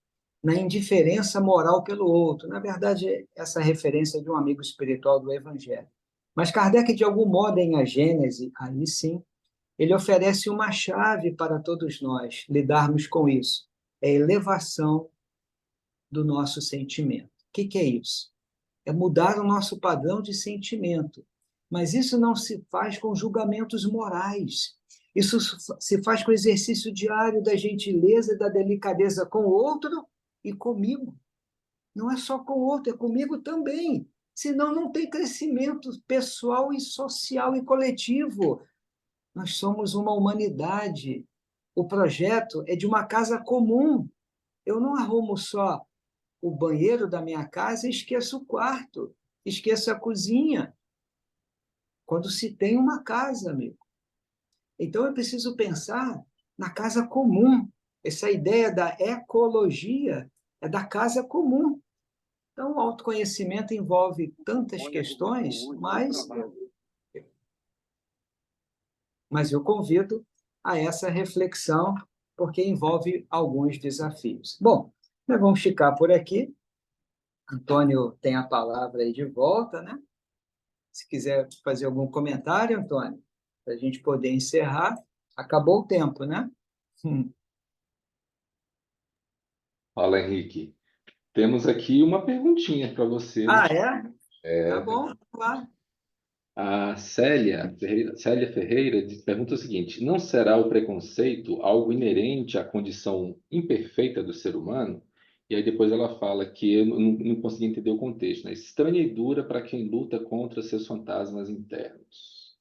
na indiferença moral pelo outro. Na verdade, essa referência é de um amigo espiritual do Evangelho. Mas Kardec, de algum modo, em A Gênese, aí sim, ele oferece uma chave para todos nós lidarmos com isso. É a elevação do nosso sentimento. O que é isso? É mudar o nosso padrão de sentimento. Mas isso não se faz com julgamentos morais. Isso se faz com o exercício diário da gentileza e da delicadeza com o outro e comigo. Não é só com o outro, é comigo também. Senão não tem crescimento pessoal e social e coletivo. Nós somos uma humanidade. O projeto é de uma casa comum. Eu não arrumo só o banheiro da minha casa e esqueço o quarto, esqueço a cozinha. Quando se tem uma casa, amigo. Então, eu preciso pensar na casa comum. Essa ideia da ecologia é da casa comum. Então, o autoconhecimento envolve tantas questões, mas eu convido a essa reflexão, porque envolve alguns desafios. Bom, nós vamos ficar por aqui. Antônio tem a palavra aí de volta, né? Se quiser fazer algum comentário, Antônio, para a gente poder encerrar. Acabou o tempo, né? Fala, Henrique. Temos aqui uma perguntinha para você. Ah, é? Tá bom, claro. A Célia Ferreira pergunta o seguinte: não será o preconceito algo inerente à condição imperfeita do ser humano? E aí depois ela fala que eu não consegui entender o contexto, né? Estranha e dura para quem luta contra seus fantasmas internos.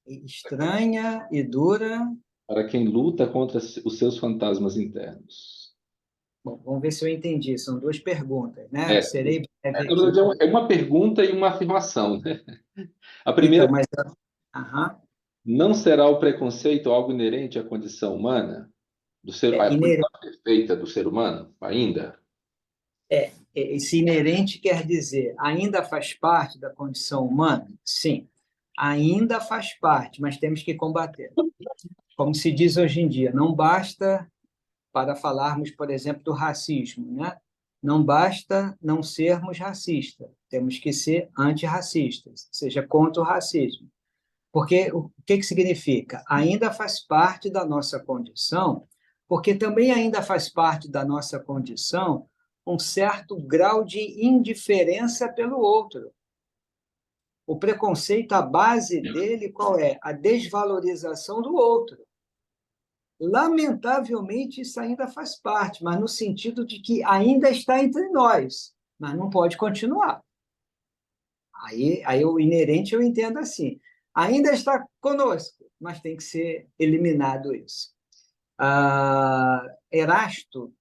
Estranha e dura. Para quem luta contra os seus fantasmas internos. Bom, vamos ver se eu entendi. São duas perguntas, né? É, Serei breve na verdade aqui. é uma pergunta e uma afirmação, né? A primeira, Então, mas... Aham. não será o preconceito algo inerente à condição humana? A condição perfeita do ser humano, ainda? Esse inerente quer dizer, ainda faz parte da condição humana? Sim, ainda faz parte, mas temos que combater. Como se diz hoje em dia, não basta para falarmos, por exemplo, do racismo, né? Não basta não sermos racistas, temos que ser antirracistas, ou seja, contra o racismo. Porque o que significa? Ainda faz parte da nossa condição, porque também ainda faz parte da nossa condição um certo grau de indiferença pelo outro. O preconceito, a base dele qual é? A desvalorização do outro. Lamentavelmente, isso ainda faz parte, mas no sentido de que ainda está entre nós, mas não pode continuar. Aí o inerente eu entendo assim. Ainda está conosco, mas tem que ser eliminado isso. Erasto,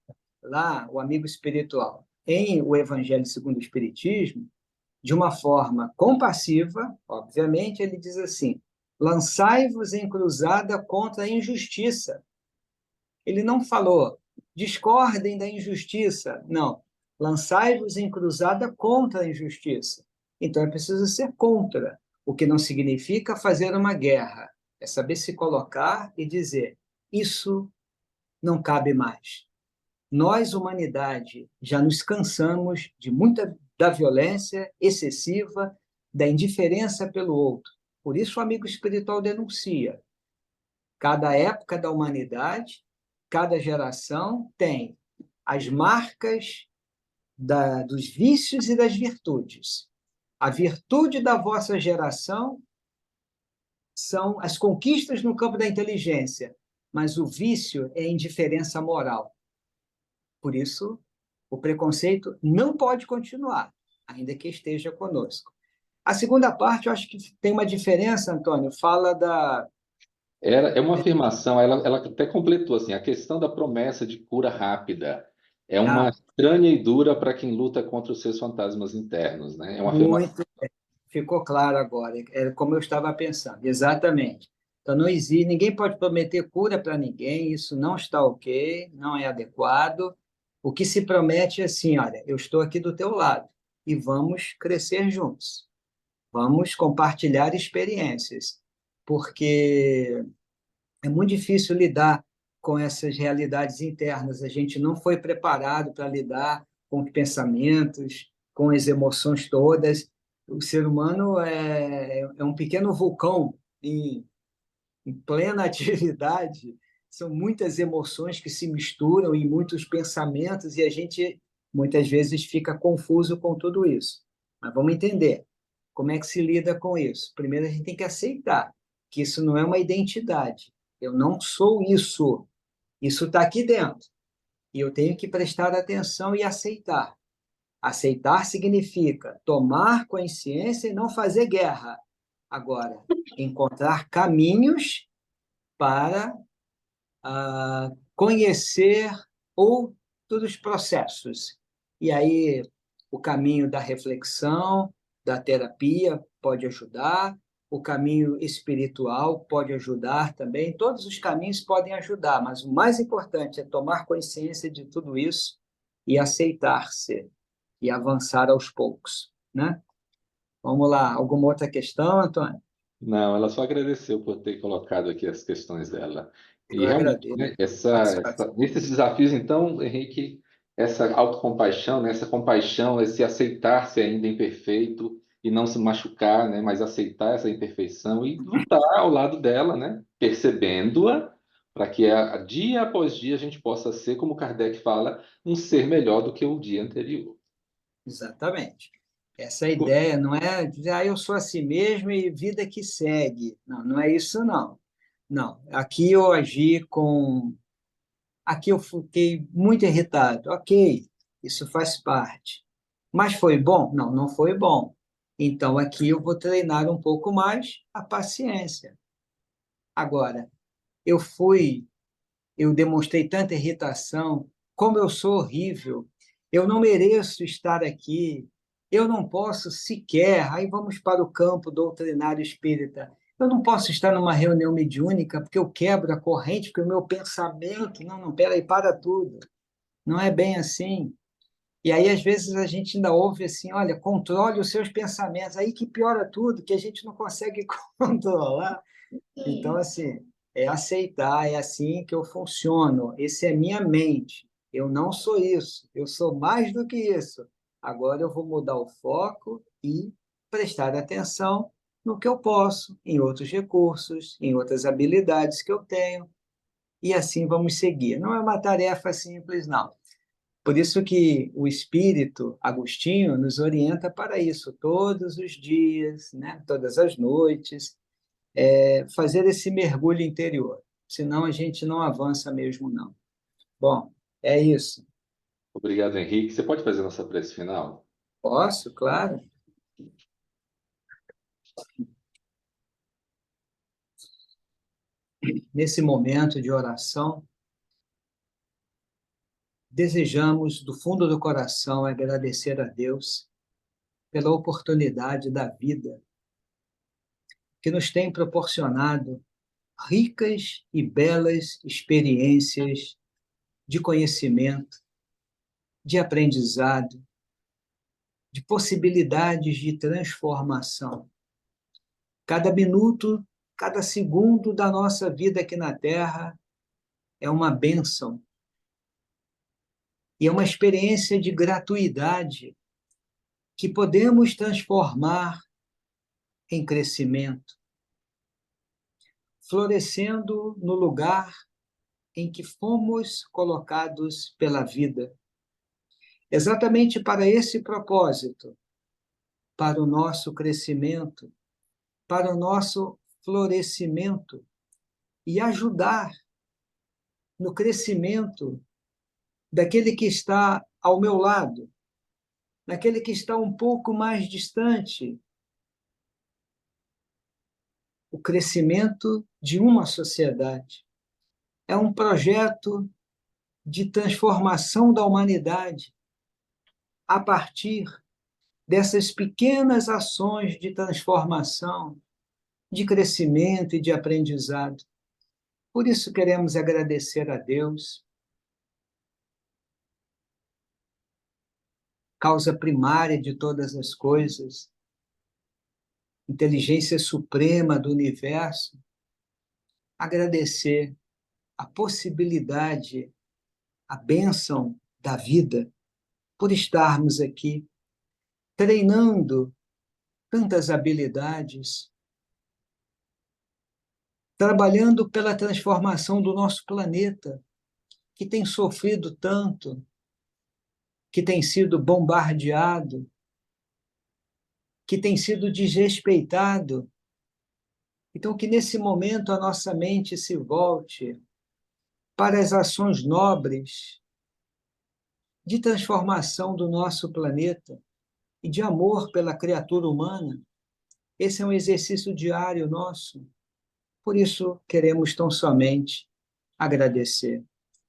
lá, o amigo espiritual, em O Evangelho segundo o Espiritismo, de uma forma compassiva, obviamente, ele diz assim: lançai-vos em cruzada contra a injustiça. Ele não falou, discordem da injustiça. Não. Lançai-vos em cruzada contra a injustiça. Então é preciso ser contra, o que não significa fazer uma guerra. É saber se colocar e dizer: isso não cabe mais. Nós, humanidade, já nos cansamos de muita da violência excessiva, da indiferença pelo outro. Por isso o amigo espiritual denuncia. Cada época da humanidade, cada geração tem as marcas dos vícios e das virtudes. A virtude da vossa geração são as conquistas no campo da inteligência, mas o vício é a indiferença moral. Por isso, o preconceito não pode continuar, ainda que esteja conosco. A segunda parte, eu acho que tem uma diferença, Antônio, fala da... É uma afirmação, ela até completou assim, a questão da promessa de cura rápida é uma Ah, estranha e dura para quem luta contra os seus fantasmas internos, né? É uma afirmação. muito, ficou claro agora, é como eu estava pensando, exatamente. Então, não existe, ninguém pode prometer cura para ninguém, isso não está ok, não é adequado. O que se promete é assim: olha, eu estou aqui do teu lado e vamos crescer juntos, vamos compartilhar experiências, porque é muito difícil lidar com essas realidades internas. A gente não foi preparado para lidar com os pensamentos, com as emoções todas. O ser humano é um pequeno vulcão em plena atividade. São muitas emoções que se misturam e muitos pensamentos, e a gente muitas vezes fica confuso com tudo isso. Mas vamos entender como é que se lida com isso. Primeiro, a gente tem que aceitar que isso não é uma identidade. Eu não sou isso. Isso está aqui dentro. E eu tenho que prestar atenção e aceitar. Aceitar significa tomar consciência e não fazer guerra. Agora, encontrar caminhos para conhecer outros processos. E aí, o caminho da reflexão, da terapia pode ajudar, o caminho espiritual pode ajudar também. Todos os caminhos podem ajudar, mas o mais importante é tomar consciência de tudo isso e aceitar-se e avançar aos poucos, né? Vamos lá, alguma outra questão, Antônio? Não, ela só agradeceu por ter colocado aqui as questões dela. E Eu realmente, agradeço né, a participação. nesses desafios, então, Henrique, essa autocompaixão, né, essa compaixão, esse aceitar-se ainda imperfeito e não se machucar, né, mas aceitar essa imperfeição e lutar ao lado dela, né, percebendo-a, para que dia após dia a gente possa ser, como Kardec fala, um ser melhor do que o dia anterior. Exatamente. Essa ideia não é dizer, eu sou assim mesmo e vida que segue. Não, não é isso, não. Não, aqui eu agi com aqui eu fiquei muito irritado. Ok, isso faz parte. Mas foi bom? Não, não foi bom. Então, aqui eu vou treinar um pouco mais a paciência. Agora, eu fui, eu demonstrei tanta irritação, como eu sou horrível, eu não mereço estar aqui, eu não posso sequer, aí vamos para o campo doutrinário espírita, eu não posso estar numa reunião mediúnica porque eu quebro a corrente, porque o meu pensamento, não, peraí, para tudo, não é bem assim. E aí, às vezes, a gente ainda ouve assim, olha, controle os seus pensamentos, aí que piora tudo, que a gente não consegue controlar. Então, assim, é aceitar, é assim que eu funciono. Essa é minha mente. Eu não sou isso. Eu sou mais do que isso. Agora eu vou mudar o foco e prestar atenção no que eu posso, em outros recursos, em outras habilidades que eu tenho. E assim vamos seguir. Não é uma tarefa simples, não. Por isso que o Espírito Agostinho nos orienta para isso todos os dias, né? Todas as noites, fazer esse mergulho interior. Senão a gente não avança mesmo, não. Bom, é isso. Obrigado, Henrique. Você pode fazer nossa prece final? Posso, claro. Nesse momento de oração, desejamos do fundo do coração agradecer a Deus pela oportunidade da vida que nos tem proporcionado ricas e belas experiências de conhecimento, de aprendizado, de possibilidades de transformação. Cada minuto, cada segundo da nossa vida aqui na Terra é uma bênção e é uma experiência de gratuidade que podemos transformar em crescimento, florescendo no lugar em que fomos colocados pela vida. Exatamente para esse propósito, para o nosso crescimento, para o nosso florescimento e ajudar no crescimento daquele que está ao meu lado, daquele que está um pouco mais distante, o crescimento de uma sociedade. É um projeto de transformação da humanidade a partir dessas pequenas ações de transformação, de crescimento e de aprendizado. Por isso queremos agradecer a Deus, causa primária de todas as coisas, inteligência suprema do universo, agradecer a possibilidade, a bênção da vida, por estarmos aqui treinando tantas habilidades, trabalhando pela transformação do nosso planeta, que tem sofrido tanto, que tem sido bombardeado, que tem sido desrespeitado. Então, que nesse momento a nossa mente se volte para as ações nobres de transformação do nosso planeta e de amor pela criatura humana. Esse é um exercício diário nosso. Por isso, queremos tão somente agradecer.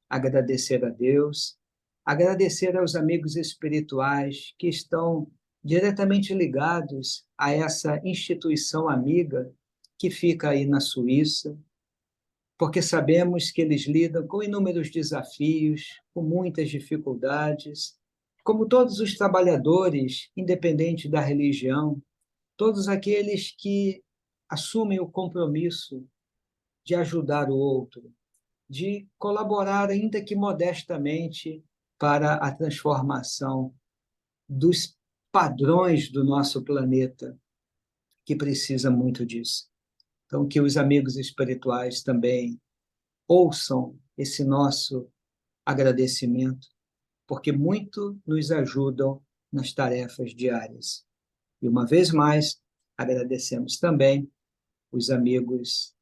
Agradecer a Deus, agradecer aos amigos espirituais que estão diretamente ligados a essa instituição amiga que fica aí na Suíça, porque sabemos que eles lidam com inúmeros desafios, com muitas dificuldades, como todos os trabalhadores, independente da religião, todos aqueles que assumem o compromisso de ajudar o outro, de colaborar, ainda que modestamente, para a transformação dos padrões do nosso planeta, que precisa muito disso. Então, que os amigos espirituais também ouçam esse nosso agradecimento, porque muito nos ajudam nas tarefas diárias. E uma vez mais, agradecemos também os amigos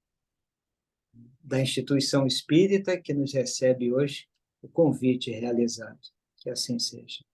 da instituição espírita que nos recebe hoje o convite realizado. Que assim seja.